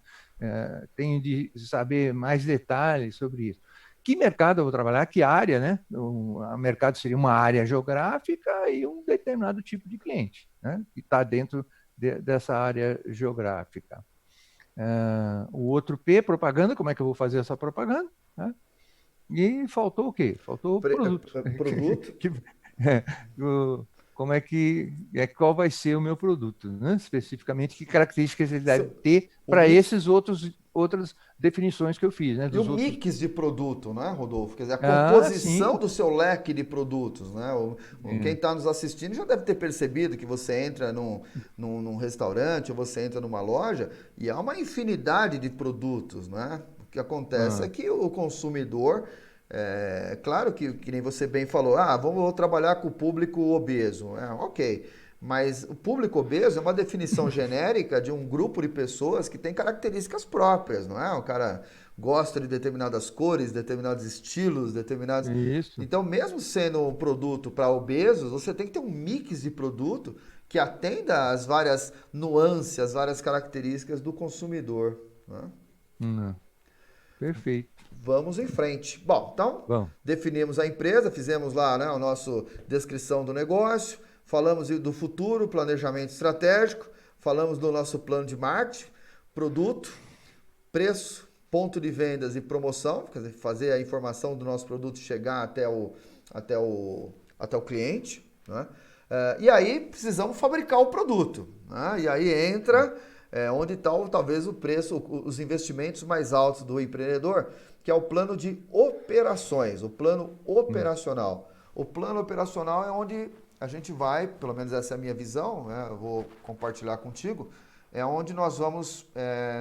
tenho de saber mais detalhes sobre isso. Que mercado eu vou trabalhar? Que área, né? O mercado seria uma área geográfica e um determinado tipo de cliente, né? Que está dentro dessa área geográfica. O outro P, propaganda, como é que eu vou fazer essa propaganda? Né? E faltou o quê? Faltou o produto. Produto. É, como qual vai ser o meu produto, né? Especificamente, que características ele deve ter O para mi- esses outras definições que eu fiz, né? E o Dos outros. mix de produto, né, Rodolfo? Quer dizer, a Ah, composição sim. do seu leque de produtos, né? Quem É, está nos assistindo já deve ter percebido que você entra num restaurante ou você entra numa loja e há uma infinidade de produtos, né? O que acontece é ah, que o consumidor, claro que nem você bem falou, vou trabalhar com o público obeso. Ok. Mas o público obeso é uma definição genérica de um grupo de pessoas que tem características próprias, não é? O cara gosta de determinadas cores, determinados estilos, determinados. isso. Então, mesmo sendo um produto para obesos, você tem que ter um mix de produto que atenda às várias nuances, às várias características do consumidor, né? Hum, perfeito. Vamos em frente. Bom, então Bom, definimos a empresa, fizemos lá, né, a nossa descrição do negócio, falamos do futuro, planejamento estratégico, falamos do nosso plano de marketing, produto, preço, ponto de vendas e promoção, quer dizer, fazer a informação do nosso produto chegar até o cliente, né? E aí precisamos fabricar o produto, né? E aí entra onde está talvez o preço, os investimentos mais altos do empreendedor, que é o plano de operações, o plano operacional. O plano operacional é onde a gente vai, pelo menos essa é a minha visão, né? Eu vou compartilhar contigo, é onde nós vamos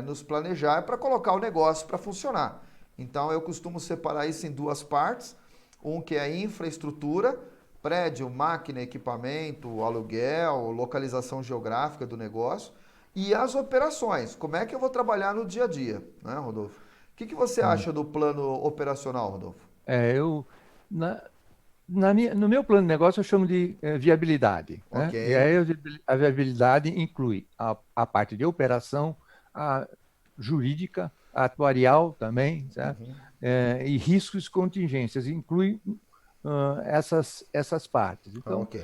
nos planejar para colocar o negócio para funcionar. Então eu costumo separar isso em duas partes, um que é infraestrutura, prédio, máquina, equipamento, aluguel, localização geográfica do negócio, e as operações. Como é que eu vou trabalhar no dia a dia, né, Rodolfo? O que você Hum. acha do plano operacional, Rodolfo? Eu, na, no meu plano de negócio, eu chamo de viabilidade, Ok. né? E aí a viabilidade inclui a parte de operação, a jurídica, a atuarial também, certo? E riscos e contingências, inclui essas partes. Então, Ok.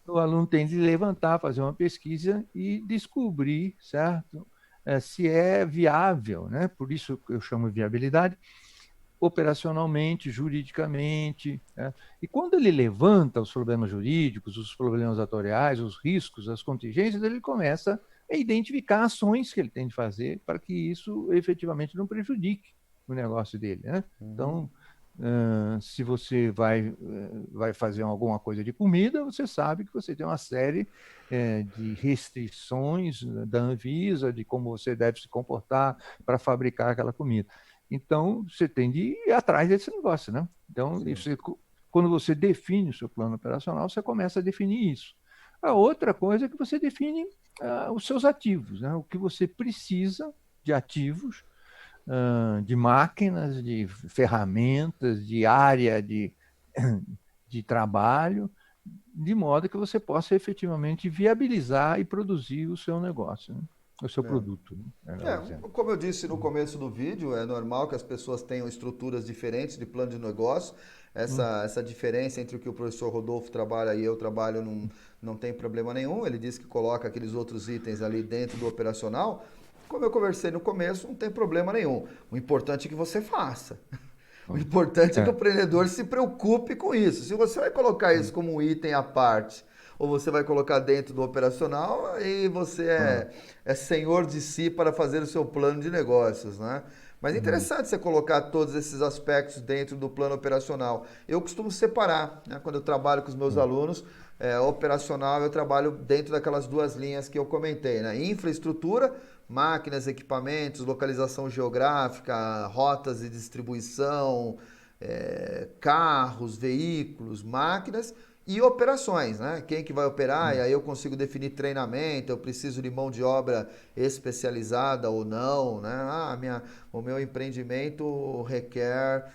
o aluno tem de levantar, fazer uma pesquisa e descobrir, certo? Se é viável, né? Por isso eu chamo de viabilidade, operacionalmente, juridicamente, né? E quando ele levanta os problemas jurídicos, os problemas atuariais, os riscos, as contingências, ele começa a identificar ações que ele tem de fazer para que isso efetivamente não prejudique o negócio dele, né? Então, se você vai fazer alguma coisa de comida, você sabe que você tem uma série de restrições da Anvisa, de como você deve se comportar para fabricar aquela comida. Então, você tem de ir atrás desse negócio, né? Então, Sim. quando você define o seu plano operacional, você começa a definir isso. A outra coisa é que você define os seus ativos, né? O que você precisa de ativos, de máquinas, de ferramentas, de área de trabalho, de modo que você possa efetivamente viabilizar e produzir o seu negócio, né? O seu produto, né? Melhor dizendo. Como eu disse no começo do vídeo, é normal que as pessoas tenham estruturas diferentes de plano de negócio. Hum, Essa diferença entre o que o professor Rodolfo trabalha e eu trabalho não tem problema nenhum. Ele disse que coloca aqueles outros itens ali dentro do operacional. Como eu conversei no começo, não tem problema nenhum. O importante é que você faça. O hum. importante é que o É. empreendedor se preocupe com isso. Se você vai colocar isso Hum, como um item à parte, ou você vai colocar dentro do operacional, aí você hum, é senhor de si para fazer o seu plano de negócios, né? Mas é hum, interessante você colocar todos esses aspectos dentro do plano operacional. Eu costumo separar, né? Quando eu trabalho com os meus hum. alunos, operacional eu trabalho dentro daquelas duas linhas que eu comentei, né? Infraestrutura, máquinas, equipamentos, localização geográfica, rotas de distribuição, carros, veículos, máquinas e operações, né? Quem que vai operar? E Hum. aí eu consigo definir treinamento, eu preciso de mão de obra especializada ou não, né? O meu empreendimento requer,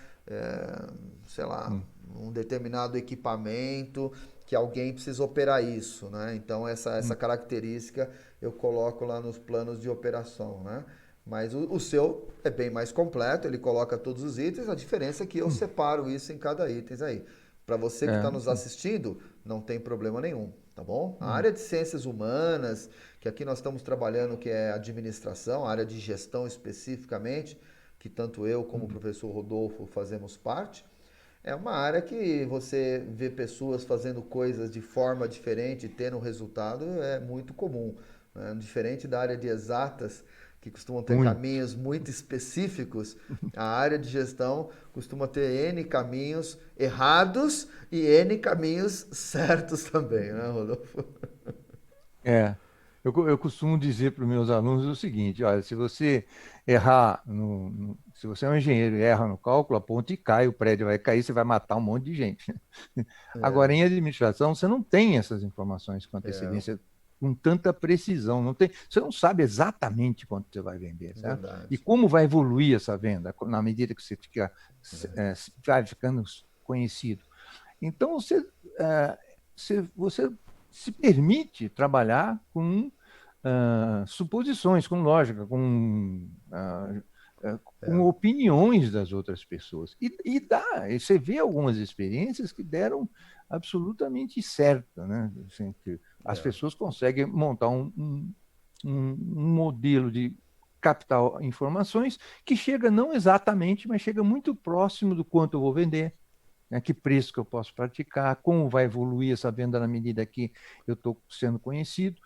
sei lá, Hum. um determinado equipamento que alguém precisa operar isso, né? Então essa Hum. característica eu coloco lá nos planos de operação, né? Mas o seu é bem mais completo, ele coloca todos os itens, a diferença é que eu Hum. separo isso em cada item aí. Para você que está É, nos assistindo, não tem problema nenhum, tá bom? A hum, área de ciências humanas, que aqui nós estamos trabalhando, que é administração, a área de gestão especificamente, que tanto eu como o hum, professor Rodolfo fazemos parte, é uma área que você vê pessoas fazendo coisas de forma diferente, tendo resultado, é muito comum, né? Diferente da área de exatas, que costumam ter muito. caminhos muito específicos, a área de gestão costuma ter N caminhos errados e N caminhos certos também, né, Rodolfo? É. Eu costumo dizer para os meus alunos o seguinte: olha, se você errar, se você é um engenheiro e erra no cálculo, a ponte cai, o prédio vai cair, você vai matar um monte de gente. Agora, em administração, você não tem essas informações com É, antecedência, com tanta precisão. Não tem, você não sabe exatamente quanto você vai vender, certo? E verdade. como vai evoluir essa venda na medida que você vai ficando conhecido. Então, você se permite trabalhar com suposições, com lógica, com opiniões das outras pessoas. E você vê algumas experiências que deram absolutamente certo, né? Assim, que as É. pessoas conseguem montar um modelo de captar informações que chega não exatamente, mas chega muito próximo do quanto eu vou vender, né? Que preço que eu posso praticar, como vai evoluir essa venda na medida que eu estou sendo conhecido.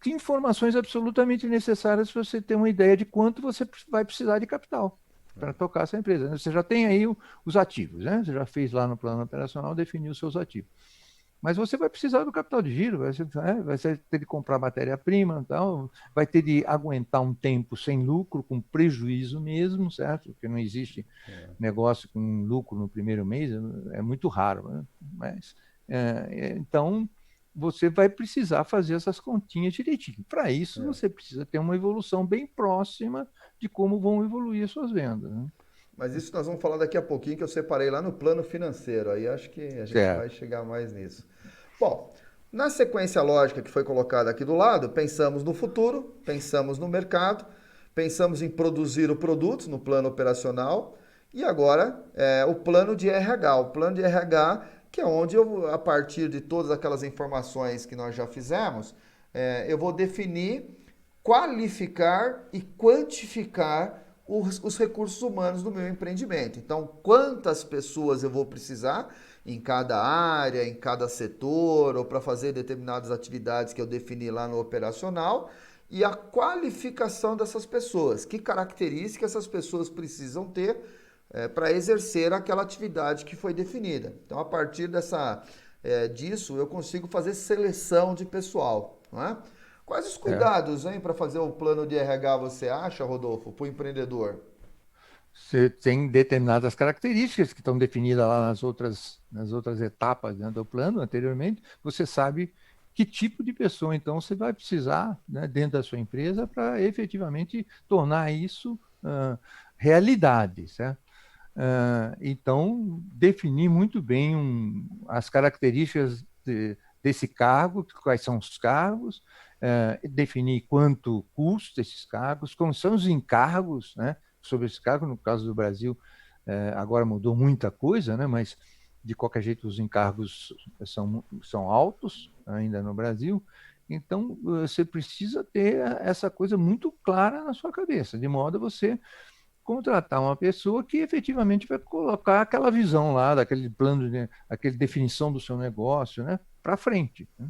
Que informações absolutamente necessárias para você ter uma ideia de quanto você vai precisar de capital para tocar essa empresa. Você já tem aí os ativos, né? Você já fez lá no plano operacional, definiu os seus ativos. Mas você vai precisar do capital de giro, vai ter de comprar matéria-prima, tal, vai ter de aguentar um tempo sem lucro, com prejuízo mesmo, certo? Porque não existe negócio com lucro no primeiro mês, é muito raro, né? Mas, então, você vai precisar fazer essas continhas direitinho. Para isso, É. você precisa ter uma evolução bem próxima de como vão evoluir as suas vendas, né? Mas isso nós vamos falar daqui a pouquinho, que eu separei lá no plano financeiro. Aí acho que a gente vai Certo. chegar mais nisso. Bom, na sequência lógica que foi colocada aqui do lado, pensamos no futuro, pensamos no mercado, pensamos em produzir o produto no plano operacional e agora o plano de RH. O plano de RH, que é onde eu, a partir de todas aquelas informações que nós já fizemos, eu vou definir, qualificar e quantificar os recursos humanos do meu empreendimento. Então, quantas pessoas eu vou precisar em cada área, em cada setor, ou para fazer determinadas atividades que eu defini lá no operacional, e a qualificação dessas pessoas. Que características essas pessoas precisam ter para exercer aquela atividade que foi definida. Então, a partir disso, eu consigo fazer seleção de pessoal. Não é? Quais os Certo. cuidados, hein, para fazer o plano de RH, você acha, Rodolfo, para o empreendedor? Você tem determinadas características que estão definidas lá nas outras etapas, né, do plano anteriormente. Você sabe que tipo de pessoa, então, você vai precisar, né, dentro da sua empresa para efetivamente tornar isso realidade, certo? Então, definir muito bem as características desse cargo, quais são os cargos, definir quanto custa esses cargos, como são os encargos, né, sobre esse cargo. No caso do Brasil, agora mudou muita coisa, né, mas de qualquer jeito os encargos são altos ainda no Brasil. Então, você precisa ter essa coisa muito clara na sua cabeça, de modo a você contratar uma pessoa que efetivamente vai colocar aquela visão lá, daquele plano, aquela definição do seu negócio, né, para frente, né?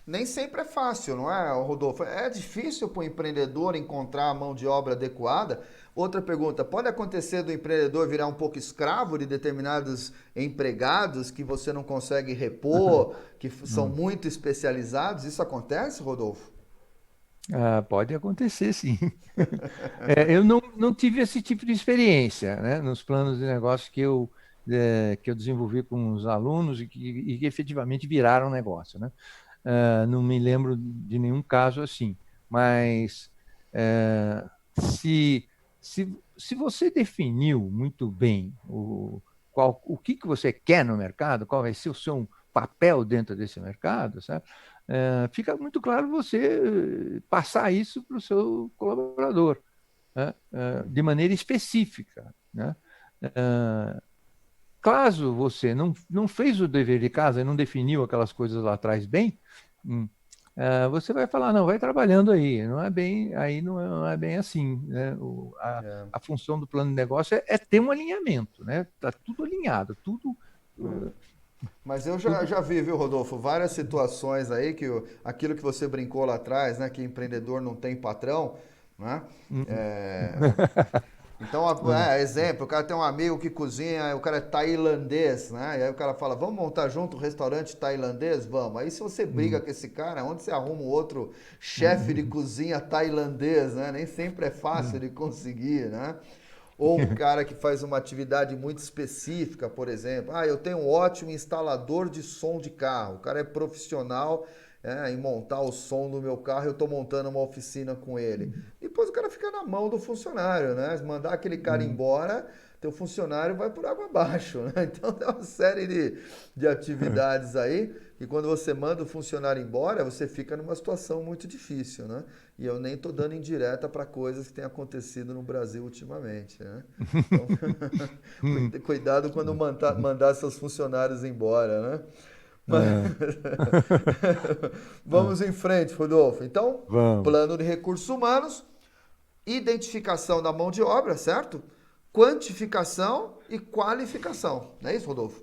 Nem sempre é fácil, não é, Rodolfo? É difícil para o empreendedor encontrar a mão de obra adequada. Outra pergunta, pode acontecer do empreendedor virar um pouco escravo de determinados empregados que você não consegue repor, que são Hum. muito especializados? Isso acontece, Rodolfo? Pode acontecer, sim. Eu não tive esse tipo de experiência, né, nos planos de negócio que eu desenvolvi com os alunos e que efetivamente viraram negócio, né? Não me lembro de nenhum caso assim, mas eh, se, se você definiu muito bem o que você quer no mercado, qual vai ser o seu papel dentro desse mercado, sabe? Fica muito claro você passar isso para o seu colaborador, né? De maneira específica, né? Caso você não fez o dever de casa e não definiu aquelas coisas lá atrás bem, hum, você vai falar, não, vai trabalhando aí, não é bem, aí não é bem assim, né? É. A função do plano de negócio é ter um alinhamento, né? Tá tudo alinhado, É. uh, Mas eu já, tudo. já vi, viu, Rodolfo, várias situações aí que aquilo que você brincou lá atrás, né, que empreendedor não tem patrão, né? Hum. É, então, Hum. exemplo, o cara tem um amigo que cozinha, o cara é tailandês, né? E aí o cara fala, vamos montar junto um restaurante tailandês? Vamos. Aí se você briga Hum. com esse cara, onde você arruma um outro chefe de Hum. cozinha tailandês, né? Nem sempre é fácil Hum. de conseguir, né? Ou um cara que faz uma atividade muito específica, por exemplo. Eu tenho um ótimo instalador de som de carro. O cara é profissional em montar o som do meu carro. Eu estou montando uma oficina com ele. Depois o cara fica na mão do funcionário, né? Se mandar aquele cara Hum. embora, teu funcionário vai por água abaixo, né? Então tem uma série de atividades aí que quando você manda o funcionário embora, você fica numa situação muito difícil, né? E eu nem tô dando indireta para coisas que têm acontecido no Brasil ultimamente, né? Então, Hum. cuidado quando mandar seus funcionários embora, né? Mas Ah, ah, vamos em frente, Rodolfo. Então, vamos. plano de recursos humanos, identificação da mão de obra, certo? quantificação e qualificação. Não é isso, Rodolfo?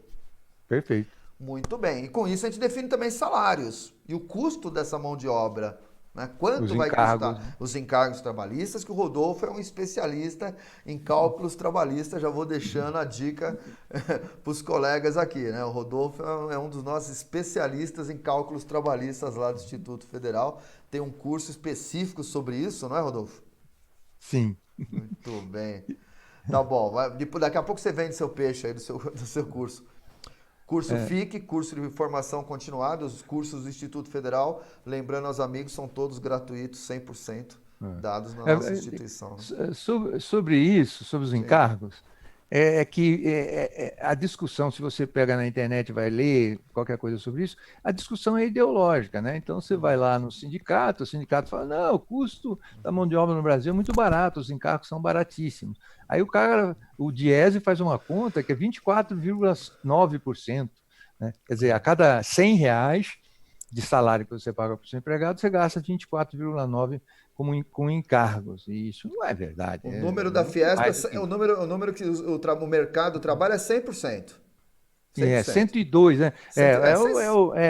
Perfeito. Muito bem. E com isso a gente define também salários e o custo dessa mão de obra. Né? Os Quanto vai encargos, custar os encargos trabalhistas, que o Rodolfo é um especialista em cálculos trabalhistas. Já vou deixando a dica para os colegas aqui. Né? O Rodolfo é um dos nossos especialistas em cálculos trabalhistas lá do Instituto Federal. Tem um curso específico sobre isso, não é, Rodolfo? sim. Muito bem. Tá bom. Daqui a pouco você vende seu peixe aí do seu curso. Curso FIC, curso de formação continuada, os cursos do Instituto Federal, lembrando aos amigos, são todos gratuitos, 100% dados na nossa instituição. Né? Sobre isso, sobre os Sim. encargos, a discussão, se você pega na internet e vai ler qualquer coisa sobre isso, a discussão é ideológica, né? Então você vai lá no sindicato, o sindicato fala, não, o custo da mão de obra no Brasil é muito barato, os encargos são baratíssimos. Aí o Diese faz uma conta que é 24,9%, né? Quer dizer, a cada R$ 100 de salário que você paga para o seu empregado, você gasta 24,9 com encargos. E isso não é verdade. O É número da muito Fiesp, mais do que o isso. número que o mercado trabalha é 100%. É 100%. 102, né?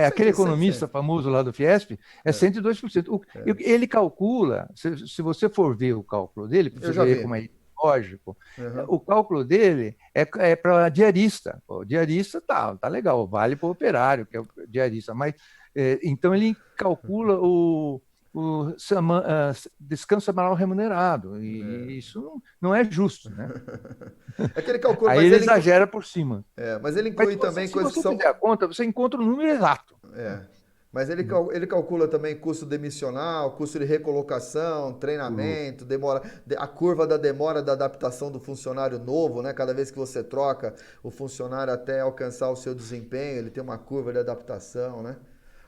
Aquele economista 100%. famoso lá do Fiesp, é 102%. Ele calcula, se você for ver o cálculo dele, para Eu você já ver vi. como é lógico, Uhum. o cálculo dele é para diarista. O diarista tá legal, vale para o operário, que é o diarista, mas então ele calcula o descanso semanal remunerado, e isso não é justo, né? É que ele calcula, Aí ele exagera por cima. mas ele Mas inclui também se coisas que você fizer são. a conta, você encontra o número exato. Mas ele calcula também custo demissional, custo de recolocação, O- treinamento, demora, a curva da demora da adaptação do funcionário novo, né? Cada vez que você troca o funcionário até alcançar o seu desempenho, ele tem uma curva de adaptação, né?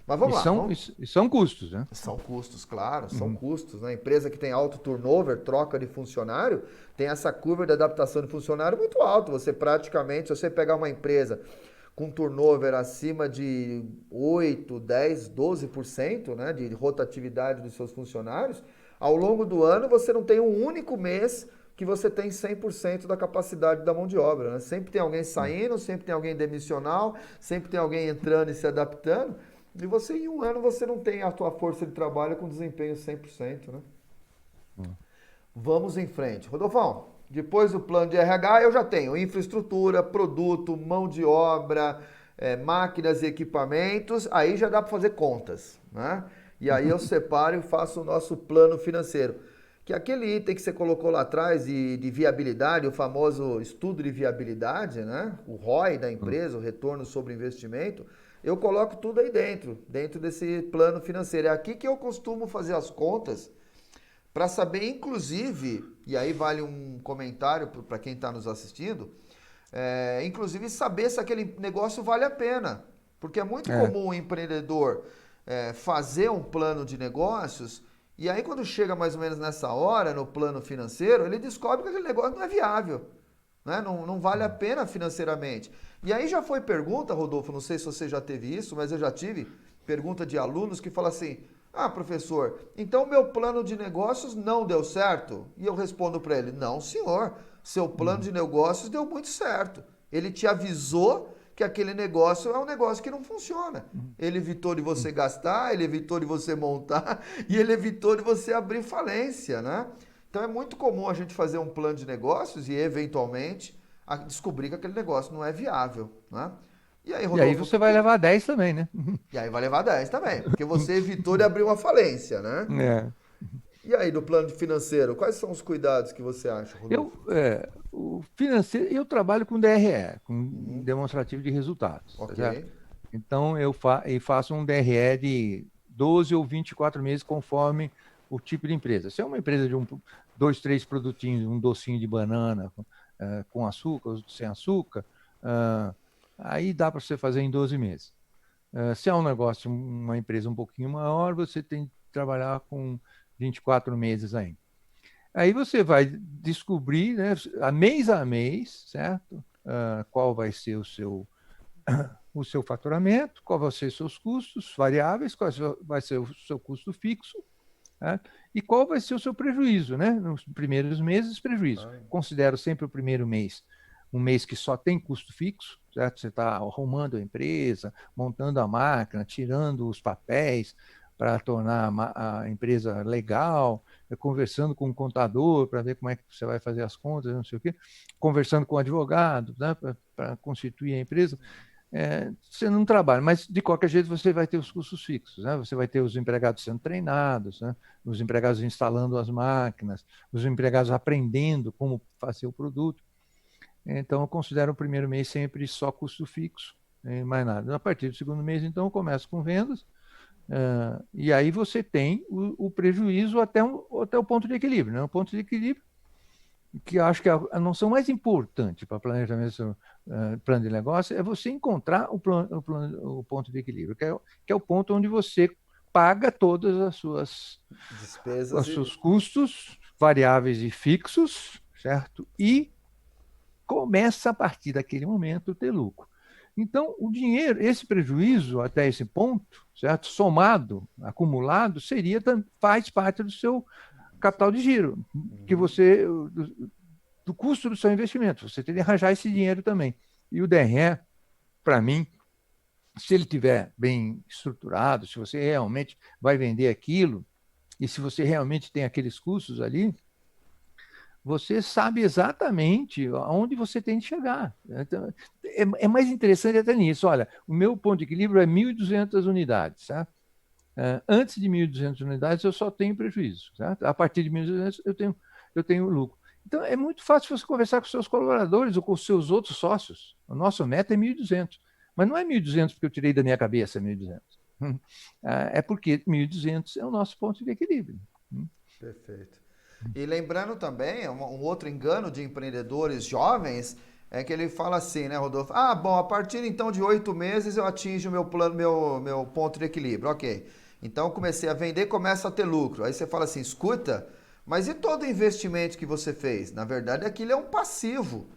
Mas E vamos lá, são, e são custos, né? são custos, claro, são Uhum. custos, né? Empresa que tem alto turnover, troca de funcionário, tem essa curva de adaptação de funcionário muito alta. Você praticamente, se você pegar uma empresa com turnover acima de 8, 10, 12%, né, de rotatividade dos seus funcionários, ao longo do ano você não tem um único mês que você tem 100% da capacidade da mão de obra. Né? Sempre tem alguém saindo, sempre tem alguém demissional, sempre tem alguém entrando e se adaptando. E você, em um ano, você não tem a tua força de trabalho com desempenho 100%, né? Vamos em frente. Rodolfão, depois do plano de RH, eu já tenho infraestrutura, produto, mão de obra, máquinas e equipamentos. Aí já dá para fazer contas, né? E aí eu separo e faço o nosso plano financeiro. Que é aquele item que você colocou lá atrás de viabilidade, o famoso estudo de viabilidade, né? O ROI da empresa, o retorno sobre investimento, eu coloco tudo aí dentro desse plano financeiro. É aqui que eu costumo fazer as contas para saber, inclusive, e aí vale um comentário para quem está nos assistindo, inclusive saber se aquele negócio vale a pena. Porque é muito É. comum o empreendedor fazer um plano de negócios e aí quando chega mais ou menos nessa hora, no plano financeiro, ele descobre que aquele negócio não é viável. Né? Não vale a pena financeiramente. E aí já foi pergunta, Rodolfo, não sei se você já teve isso, mas eu já tive pergunta de alunos que falam assim: ah, professor, então meu plano de negócios não deu certo? E eu respondo para ele: não, senhor, seu plano de negócios deu muito certo. Ele te avisou que aquele negócio é um negócio que não funciona. Ele evitou de você gastar, ele evitou de você montar e ele evitou de você abrir falência, né? Então é muito comum a gente fazer um plano de negócios e eventualmente descobrir que aquele negócio não é viável, né? E aí, E aí Rodolfo, você vai levar 10 também, né? e aí vai levar 10 também, porque você evitou de abrir uma falência, né? É. E aí, do plano financeiro, quais são os cuidados que você acha, Rodolfo? O financeiro, eu trabalho com DRE, com Uhum. demonstrativo de resultados, tá Ok. certo? Então eu faço um DRE de 12 ou 24 meses, conforme o tipo de empresa. Se é uma empresa de dois, três produtinhos, um docinho de banana com açúcar, outro sem açúcar, ah, aí dá para você fazer em 12 meses. Se é um negócio, uma empresa um pouquinho maior, você tem que trabalhar com 24 meses ainda. Aí você vai descobrir, né, a mês, certo? Qual vai ser o seu faturamento, qual vai ser os seus custos variáveis, qual vai ser o seu custo fixo, Tá? E qual vai ser o seu prejuízo, né? Nos primeiros meses, prejuízo. Ah, Considero sempre o primeiro mês um mês que só tem custo fixo, certo? Você está arrumando a empresa, montando a máquina, tirando os papéis para tornar a empresa legal, conversando com o contador para ver como é que você vai fazer as contas, não sei o quê, conversando com o advogado, né, para constituir a empresa. Você não trabalha, mas de qualquer jeito você vai ter os custos fixos, né? Você vai ter os empregados sendo treinados, né? Os empregados instalando as máquinas, os empregados aprendendo como fazer o produto. Então, eu considero o primeiro mês sempre só custo fixo, mais nada. A partir do segundo mês, então, eu começo com vendas, e aí você tem o prejuízo até o ponto de equilíbrio. Né? O ponto de equilíbrio, que eu acho que é a noção mais importante para planejamento, plano de negócio, é você encontrar o ponto de equilíbrio, que é o ponto onde você paga todas despesas os e. seus custos variáveis e fixos, certo? E começa a partir daquele momento a ter lucro. Então, o dinheiro, esse prejuízo até esse ponto, certo? Somado, acumulado, faz parte do seu capital de giro, que Uhum. você do custo do seu investimento. Você tem que arranjar esse dinheiro também. E o DRE, para mim, se ele tiver bem estruturado, se você realmente vai vender aquilo e se você realmente tem aqueles custos ali, você sabe exatamente aonde você tem de chegar. Então, é mais interessante até nisso. Olha, o meu ponto de equilíbrio é 1.200 unidades. Certo? Antes de 1.200 unidades, eu só tenho prejuízo. Certo? A partir de 1.200, eu tenho lucro. Então, é muito fácil você conversar com seus colaboradores ou com os seus outros sócios. O nosso meta é 1.200. Mas não é 1.200 porque eu tirei da minha cabeça 1.200. É porque 1.200 é o nosso ponto de equilíbrio. Perfeito. E lembrando também, um outro engano de empreendedores jovens é que ele fala assim, né, Rodolfo? Ah, bom, a partir então de 8 meses eu atinjo o meu plano, meu ponto de equilíbrio. Ok. Então comecei a vender, começa a ter lucro. Aí você fala assim, escuta, mas e todo o investimento que você fez? Na verdade, aquilo é um passivo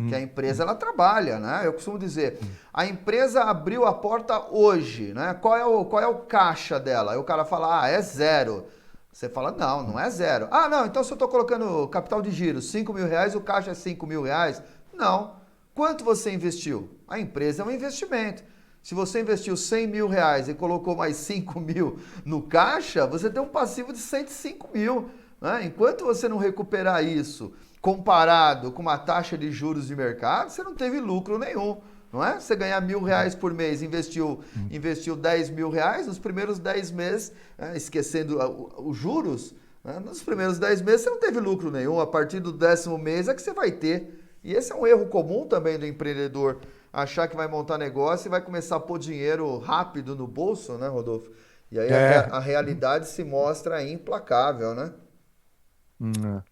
que a Hum, empresa hum, ela trabalha, né? Eu costumo dizer, hum, a empresa abriu a porta hoje, né? Qual é o caixa dela? Aí o cara fala, é zero. Você fala, não, não hum. é zero. Ah, não, então se eu estou colocando capital de giro, R$ 5.000, o caixa é R$ 5.000. Não. Quanto você investiu? A empresa é um investimento. Se você investiu R$ 100.000 e colocou mais 5.000 no caixa, você tem um passivo de 105.000. Né? Enquanto você não recuperar isso comparado com uma taxa de juros de mercado, você não teve lucro nenhum. Não é? Você ganhar R$ 1.000 por mês, investiu R$ 10.000, nos primeiros 10 meses, esquecendo os juros, né? Nos primeiros 10 meses você não teve lucro nenhum, a partir do 10º mês é que você vai ter. E esse é um erro comum também do empreendedor, achar que vai montar negócio e vai começar a pôr dinheiro rápido no bolso, né, Rodolfo? E aí a, É. a realidade se mostra implacável, né? Hum, é.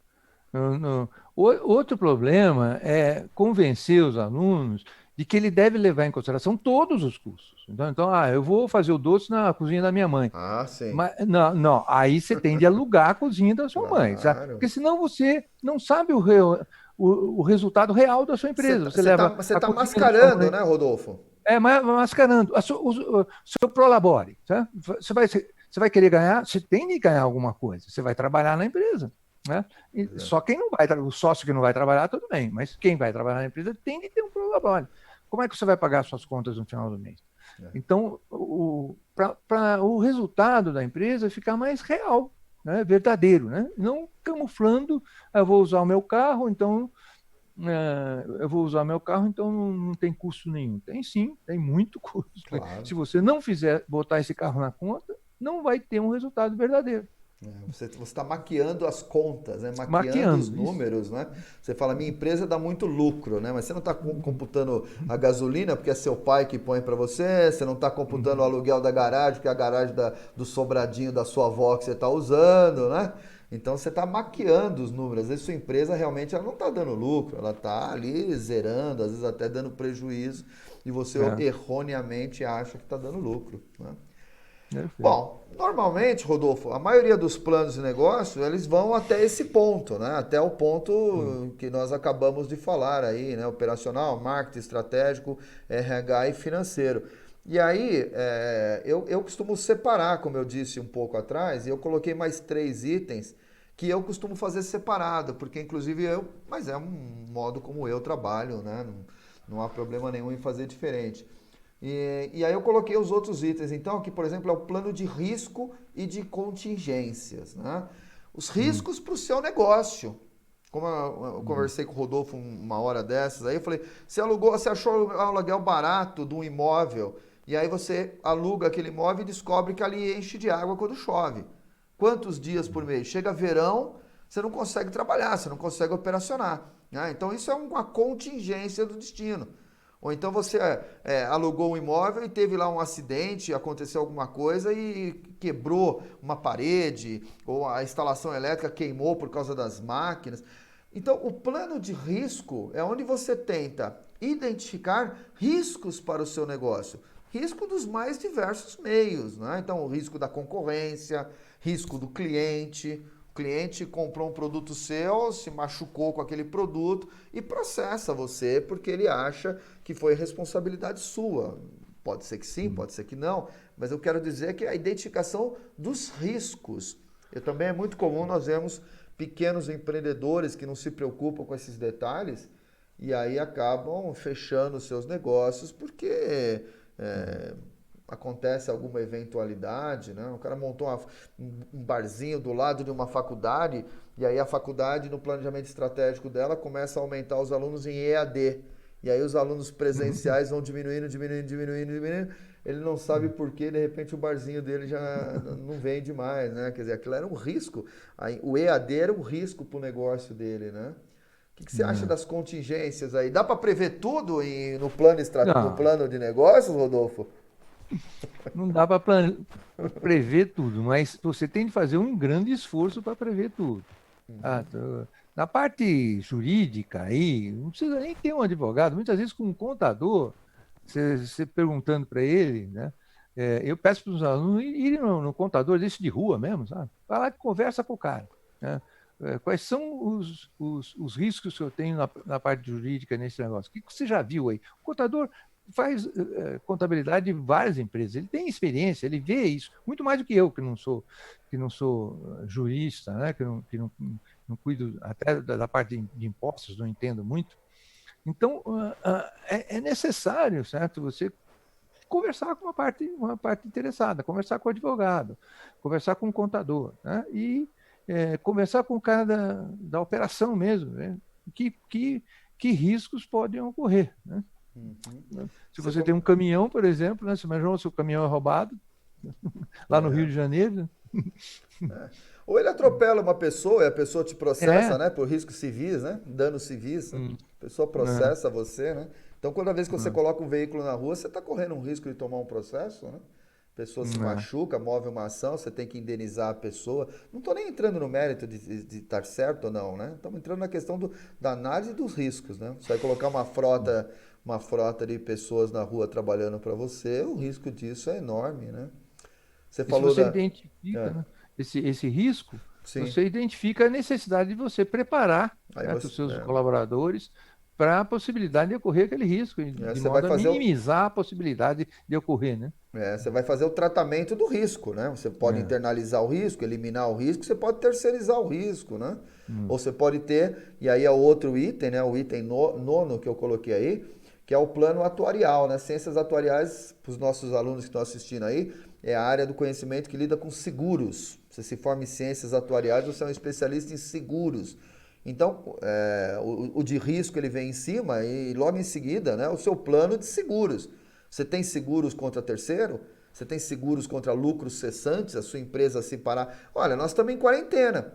Outro problema é convencer os alunos de que ele deve levar em consideração todos os custos. Então, eu vou fazer o doce na cozinha da minha mãe. Ah, sim. Mas, não, não, aí você tem de alugar a cozinha da sua mãe, sabe? Claro. Porque senão você não sabe o resultado real da sua Você empresa. tá, Você você tá, leva você a tá cozinha da sua mascarando, mãe, né, Rodolfo? mascarando o seu prolabore. Tá? Você vai querer ganhar, você tem de ganhar alguma coisa, você vai trabalhar na empresa. Né? Só quem não vai, o sócio que não vai trabalhar, tudo bem, mas quem vai trabalhar na empresa tem de ter um prolabore. Como é que você vai pagar suas contas no final do mês? Então, para o resultado da empresa ficar mais real, né? Verdadeiro, né? Não camuflando, eu vou usar o meu carro, então não tem custo nenhum. Tem sim, tem muito custo. Claro. Se você não fizer botar esse carro na conta, não vai ter um resultado verdadeiro. Você está maquiando as contas, né? Maquiando os Maquiando isso. números, né? Você fala, minha empresa dá muito lucro, né? Mas você não está computando a gasolina, porque é seu pai que põe para você não está computando o aluguel da garagem, que é a garagem do sobradinho da sua avó que você está usando, né? Então você está maquiando os números. Às vezes sua empresa realmente ela não está dando lucro, ela está ali zerando, às vezes até dando prejuízo, e você É, erroneamente acha que está dando lucro, né? perfeito. Bom, normalmente, Rodolfo, a maioria dos planos de negócio, eles vão até esse ponto, né? Até o Hum, ponto que nós acabamos de falar aí, né? Operacional, marketing estratégico, RH e financeiro. E aí, eu costumo separar, como eu disse um pouco atrás, e eu coloquei mais 3 itens que eu costumo fazer separado, porque inclusive mas é um modo como eu trabalho, né? Não há problema nenhum em fazer diferente. E aí eu coloquei os outros itens, então, que por exemplo é o plano de risco e de contingências, né? Os Hum, riscos para o seu negócio. Como eu hum, conversei com o Rodolfo uma hora dessas, aí eu falei, você achou o aluguel barato de um imóvel, e aí você aluga aquele imóvel e descobre que ali enche de água quando chove. Quantos dias por mês? Chega verão, você não consegue trabalhar, você não consegue operacionar, né? Então isso é uma contingência do destino. Ou então você alugou um imóvel e teve lá um acidente, aconteceu alguma coisa e quebrou uma parede, ou a instalação elétrica queimou por causa das máquinas. Então, o plano de risco é onde você tenta identificar riscos para o seu negócio. Risco dos mais diversos meios, né? Então, o risco da concorrência, risco do cliente. O cliente comprou um produto seu, se machucou com aquele produto e processa você porque ele acha que foi responsabilidade sua. Pode ser que sim, hum. pode ser que não, mas eu quero dizer que é a identificação dos riscos. E também é muito comum nós vemos pequenos empreendedores que não se preocupam com esses detalhes e aí acabam fechando os seus negócios porque é, acontece alguma eventualidade, né? O cara montou um barzinho do lado de uma faculdade e aí a faculdade, no planejamento estratégico dela, começa a aumentar os alunos em EAD. E aí os alunos presenciais vão diminuindo, diminuindo, diminuindo, diminuindo. Ele não sabe por que, de repente, o barzinho dele já não vende mais, né? Quer dizer, aquilo era um risco. O EAD era um risco para o negócio dele, né? O que você acha É. das contingências aí? Dá para prever tudo no Não, plano de negócios, Rodolfo? não dá para prever tudo, mas você tem de fazer um grande esforço para prever tudo. Na parte jurídica aí, não precisa nem ter um advogado, muitas vezes com um contador, você perguntando para ele, né? Eu peço para os alunos irem no contador desse de rua mesmo, sabe? Vai lá e conversa com o cara, né? Quais são os riscos que eu tenho na parte jurídica nesse negócio? O que você já viu aí? O contador faz contabilidade de várias empresas, ele tem experiência, ele vê isso, muito mais do que eu, que não sou jurista, né? Que não cuido até da parte de impostos, não entendo muito. Então, é necessário, certo? Você conversar com uma parte interessada, conversar com o advogado, conversar com o contador, né? E conversar com o cara da operação mesmo, né? Que riscos podem ocorrer, né? Uhum. Se Você você tem com- um caminhão, por exemplo, né? Você imagina se o caminhão é roubado, lá no Rio é. de Janeiro, Ou ele atropela uma pessoa e a pessoa te processa, é, né? Por riscos civis, né? Danos civis, né? hum, A pessoa é, processa você, né? Então, toda vez que você é, coloca um veículo na rua, você está correndo um risco de tomar um processo, né? A pessoa se é. machuca, move uma ação, você tem que indenizar a pessoa. Não estou nem entrando no mérito de estar certo ou não, né? Estamos entrando na questão da análise dos riscos, né? Você vai colocar uma frota de pessoas na rua trabalhando para você, o risco disso é enorme, né? Você E se falou você da. identifica, É, né, esse risco, sim. você identifica a necessidade de você preparar, Aí certo, os você. seus colaboradores para a possibilidade de ocorrer aquele risco, de Você vai modo a fazer o, minimizar a possibilidade de ocorrer, né? você vai fazer o tratamento do risco, né? Você pode É, internalizar o risco, eliminar o risco, você pode terceirizar o risco, né? hum, Ou você pode ter, e aí é o outro item, né? O item nono que eu coloquei aí, que é o plano atuarial, né? Ciências atuariais, para os nossos alunos que estão assistindo aí, é a área do conhecimento que lida com seguros. Você se forma em ciências atuariais, você é um especialista em seguros. Então, o de risco ele vem em cima e logo em seguida, né, o seu plano de seguros. Você tem seguros contra terceiro? Você tem seguros contra lucros cessantes? A sua empresa se parar? Olha, nós estamos em quarentena.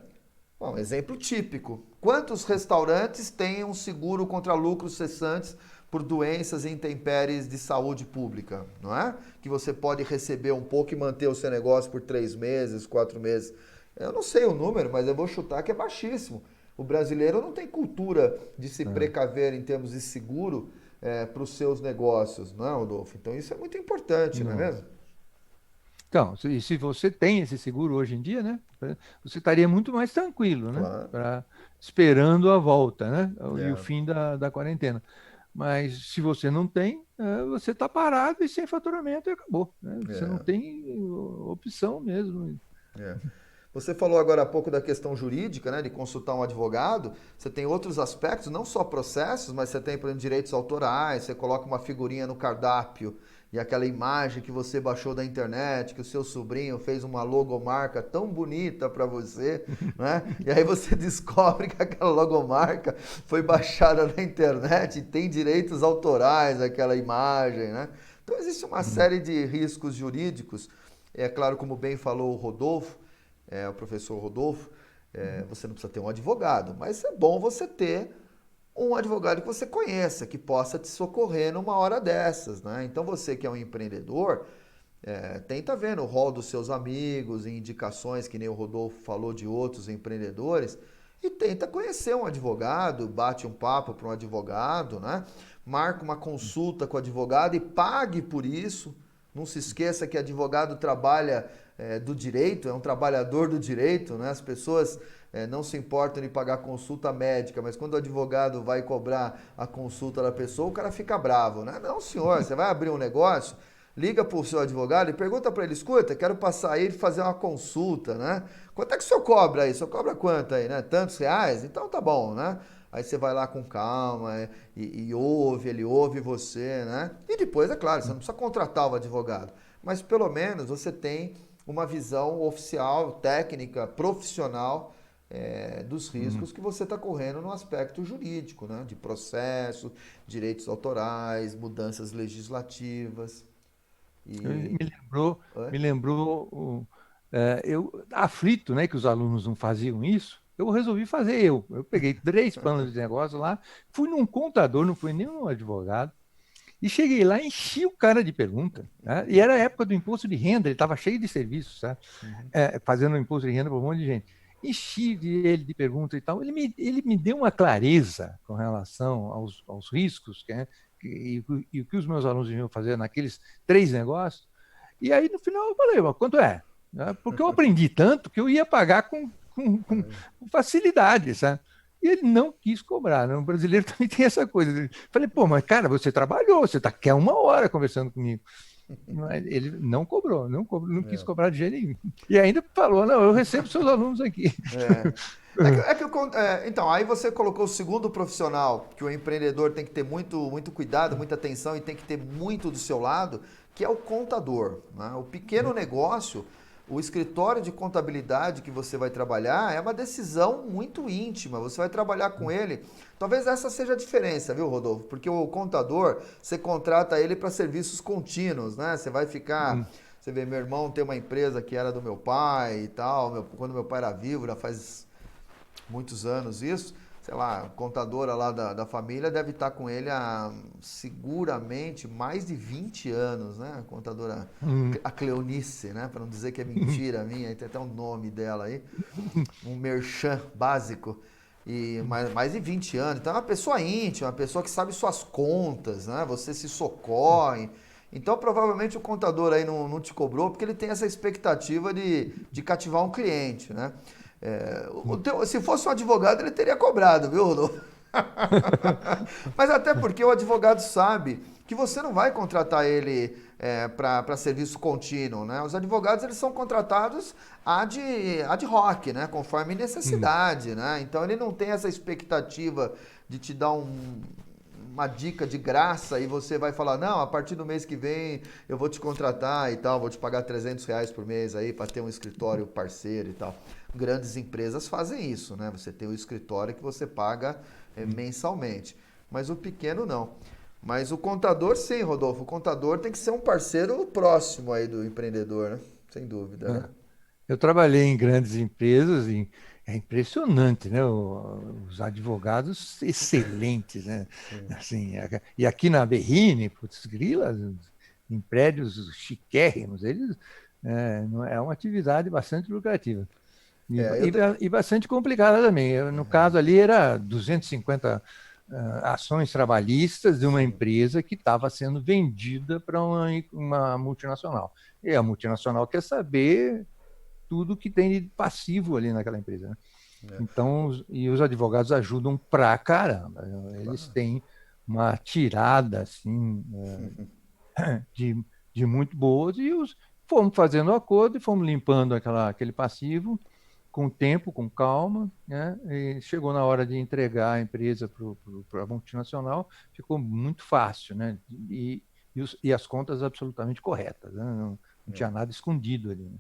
Bom, exemplo típico. Quantos restaurantes têm um seguro contra lucros cessantes por doenças e intempéries de saúde pública, não é? Que você pode receber um pouco e manter o seu negócio por 3 meses, 4 meses. Eu não sei o número, mas eu vou chutar que é baixíssimo. O brasileiro não tem cultura de se é, precaver em termos de seguro para os seus negócios, não é, Rodolfo? Então isso é muito importante, não é não. mesmo? Então, se você tem esse seguro hoje em dia, né, você estaria muito mais tranquilo, né, Claro. esperando a volta, né, e o É. fim da quarentena. mas se você não tem, você está parado e sem faturamento e acabou, né? Você não É, tem opção mesmo. é. Você falou agora há pouco da questão jurídica, né, de consultar um advogado. Você tem outros aspectos, não só processos, mas você tem, por exemplo, direitos autorais. Você coloca uma figurinha no cardápio e aquela imagem que você baixou da internet, que o seu sobrinho fez uma logomarca tão bonita para você, né? E aí você descobre que aquela logomarca foi baixada na internet e tem direitos autorais aquela imagem, né? Então existe uma série de riscos jurídicos. É claro, como bem falou o Rodolfo, o professor Rodolfo, você não precisa ter um advogado, mas é bom você ter um advogado que você conheça, que possa te socorrer numa hora dessas, né? Então você que é um empreendedor, tenta ver no rol dos seus amigos, em indicações, que nem o Rodolfo falou de outros empreendedores, e tenta conhecer um advogado, bate um papo para um advogado, né? Marca uma consulta com o advogado e pague por isso. Não se esqueça que advogado trabalha do direito, é um trabalhador do direito, né? As pessoas não se importam de pagar consulta médica, mas quando o advogado vai cobrar a consulta da pessoa, o cara fica bravo, né? Não, senhor, você vai abrir um negócio, liga para o seu advogado e pergunta para ele, escuta, quero passar aí e fazer uma consulta, né? Quanto é que o senhor cobra aí? O senhor cobra quanto aí, né? Tantos reais? Então tá bom, né? Aí você vai lá com calma e ouve, ele ouve você, né? E depois, é claro, você não precisa contratar o advogado, mas pelo menos você tem uma visão oficial, técnica, profissional dos Uhum. riscos que você está correndo no aspecto jurídico, né? De processo, direitos autorais, mudanças legislativas. Me E. lembrou, É? me lembrou eu aflito, né, que os alunos não faziam isso. Eu resolvi fazer eu. Eu peguei 3 planos de negócio lá, fui num contador, não fui nem num advogado, e cheguei lá, enchi o cara de pergunta, né? E era a época do imposto de renda, ele estava cheio de serviços, sabe? Uhum. Fazendo imposto de renda para um monte de gente. Enchi ele de perguntas e tal. Ele me deu uma clareza com relação aos riscos, né? E o que os meus alunos iam fazer naqueles 3 negócios. E aí, no final, eu falei, mas quanto é? Né? Porque eu aprendi tanto que eu ia pagar com facilidade, sabe? E ele não quis cobrar, né? O brasileiro também tem essa coisa. Falei, pô, mas cara, você trabalhou, você tá, quer 1 hora conversando comigo. Mas ele não cobrou, não quis É. cobrar de jeito nenhum. E ainda falou, não, eu recebo seus alunos aqui. É. Então, aí você colocou o segundo profissional, que o empreendedor tem que ter muito, muito cuidado, muita atenção e tem que ter muito do seu lado, que é o contador, né? O pequeno negócio, o escritório de contabilidade que você vai trabalhar é uma decisão muito íntima. Você vai trabalhar com ele. Talvez essa seja a diferença, viu, Rodolfo? Porque o contador, você contrata ele para serviços contínuos, né? Você vai ficar. Você vê, meu irmão tem uma empresa que era do meu pai e tal, quando meu pai era vivo, já faz muitos anos isso. Sei lá, a contadora lá da família deve estar com ele há seguramente mais de 20 anos, né? A contadora, Hum, a Cleonice, né? Para não dizer que é mentira minha, tem até o nome dela aí, um merchan básico. E mais de 20 anos. Então é uma pessoa íntima, uma pessoa que sabe suas contas, né? Você se socorre. Então provavelmente o contador aí não te cobrou porque ele tem essa expectativa de cativar um cliente, né? Se fosse um advogado, ele teria cobrado, viu, Rodolfo? Mas até porque o advogado sabe que você não vai contratar ele para serviço contínuo, né? Os advogados eles são contratados ad hoc, né? Conforme necessidade, né? Então ele não tem essa expectativa de te dar uma dica de graça e você vai falar, não, a partir do mês que vem eu vou te contratar e tal, vou te pagar R$ 300 por mês aí para ter um escritório parceiro e tal. Grandes empresas fazem isso, né? Você tem o escritório que você paga mensalmente, mas o pequeno não. Mas o contador, sim, Rodolfo. O contador tem que ser um parceiro próximo aí do empreendedor, né? Sem dúvida, né? eu trabalhei em grandes empresas e é impressionante, né? Os advogados excelentes, né? Assim, e aqui na Berrine, putz, grila, em prédios chiquérrimos, eles é uma atividade bastante lucrativa e, É, eu te... e bastante complicada também. No caso ali era 250 ações trabalhistas de uma Sim. empresa que estava sendo vendida para uma multinacional. E a multinacional quer saber tudo que tem de passivo ali naquela empresa, né? É, Então, e os advogados ajudam pra caramba. Eles claro. têm uma tirada assim de, de muito boas e fomos fazendo acordo e fomos limpando aquele passivo com tempo, com calma, né? E chegou na hora de entregar a empresa para a multinacional, ficou muito fácil, né? E as contas absolutamente corretas, né? Não tinha nada escondido ali, né?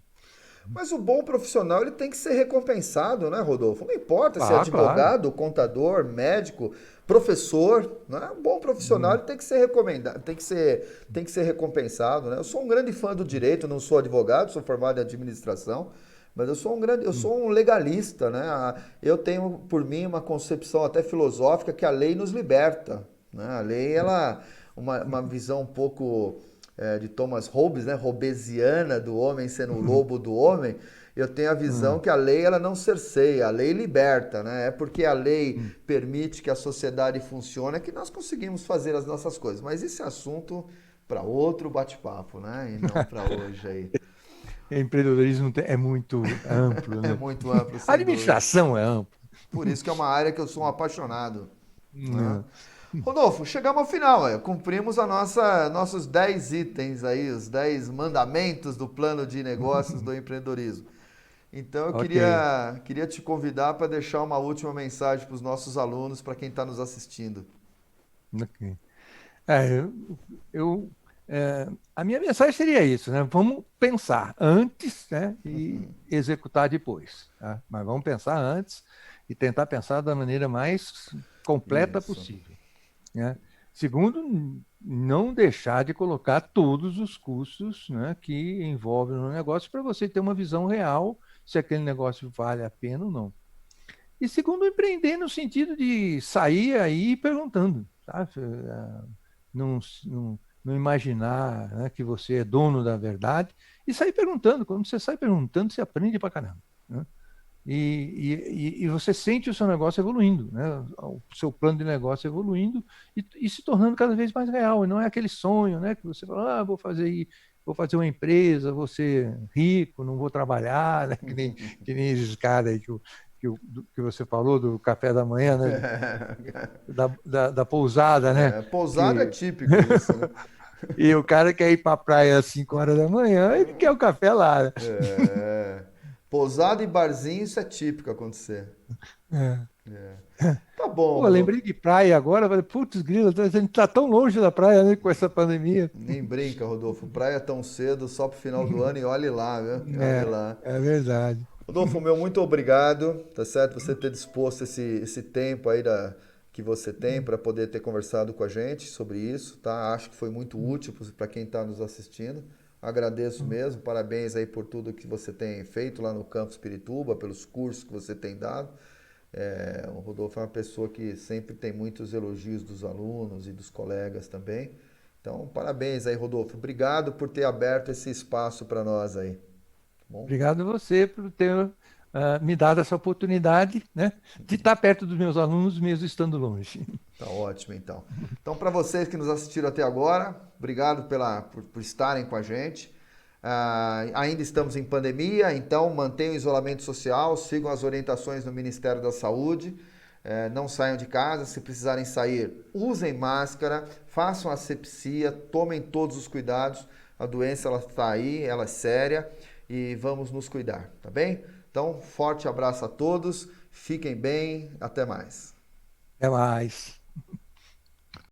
Mas o bom profissional ele tem que ser recompensado, né, Rodolfo? Não importa se é Ah, claro. advogado, contador, médico, professor, né? Um bom profissional Hum, ele tem que ser recomendado, tem que ser recompensado, né? Eu sou um grande fã do direito, não sou advogado, sou formado em administração, mas eu hum, sou um legalista, né? Eu tenho por mim uma concepção até filosófica que a lei nos liberta, né? A lei ela uma visão um pouco de Thomas Hobbes, né, hobbesiana do homem sendo o lobo do homem, eu tenho a visão hum, que a lei ela não cerceia, a lei liberta, né? É porque a lei hum. permite que a sociedade funcione que nós conseguimos fazer as nossas coisas. Mas esse é assunto para outro bate-papo, né? E não para hoje aí. Empreendedorismo é muito amplo, É né? muito amplo, A sem dúvida. administração é ampla. Por isso que é uma área que eu sou um apaixonado, né? Hum, Rodolfo, chegamos ao final, cumprimos nossos 10 itens aí, os 10 mandamentos do plano de negócios do empreendedorismo. Então eu Ok. queria te convidar para deixar uma última mensagem para os nossos alunos, para quem está nos assistindo. Ok. É, eu, a minha mensagem seria isso, né? Vamos pensar antes, né, e executar depois, tá? Mas vamos pensar antes e tentar pensar da maneira mais completa Isso. possível, né? Segundo, não deixar de colocar todos os custos, né, que envolvem no negócio para você ter uma visão real se aquele negócio vale a pena ou não. E segundo, empreender no sentido de sair aí perguntando, sabe? Não imaginar, né, que você é dono da verdade e sair perguntando. Quando você sai perguntando, você aprende pra caramba, né? E você sente o seu negócio evoluindo, né? O seu plano de negócio evoluindo e se tornando cada vez mais real. E não é aquele sonho, né, que você fala, vou fazer uma empresa, vou ser rico, não vou trabalhar, né? Que nem esses caras aí que você falou do café da manhã, né? Da pousada, né? Pousada é Que, típico isso, né? e o cara quer ir para a praia às 5 horas da manhã, ele quer o café lá, né? É, pousada e barzinho, isso é típico acontecer. É. Tá bom, Pô, Rodolfo. lembrei de praia agora, falei, putz, grila, a gente tá tão longe da praia, né, com essa pandemia. Nem brinca, Rodolfo. Praia tão cedo, só pro final do ano e olhe lá, viu? E olhe É, lá. é verdade. Rodolfo, meu muito obrigado, tá certo? Você ter disposto esse tempo aí que você tem para poder ter conversado com a gente sobre isso, tá? Acho que foi muito útil para quem está nos assistindo. Agradeço mesmo, parabéns aí por tudo que você tem feito lá no Campus Pirituba, pelos cursos que você tem dado. O Rodolfo é uma pessoa que sempre tem muitos elogios dos alunos e dos colegas também. Então, parabéns aí, Rodolfo. Obrigado por ter aberto esse espaço para nós aí, tá bom? Obrigado a você por ter me dado essa oportunidade, né, de estar perto dos meus alunos, mesmo estando longe. Tá ótimo, então. Então, para vocês que nos assistiram até agora, obrigado por estarem com a gente. Ainda estamos em pandemia, então mantenham o isolamento social, sigam as orientações do Ministério da Saúde, não saiam de casa, se precisarem sair, usem máscara, façam asepsia, tomem todos os cuidados. A doença ela está aí, ela é séria e vamos nos cuidar, tá bem? Então, forte abraço a todos, fiquem bem, até mais. Até mais.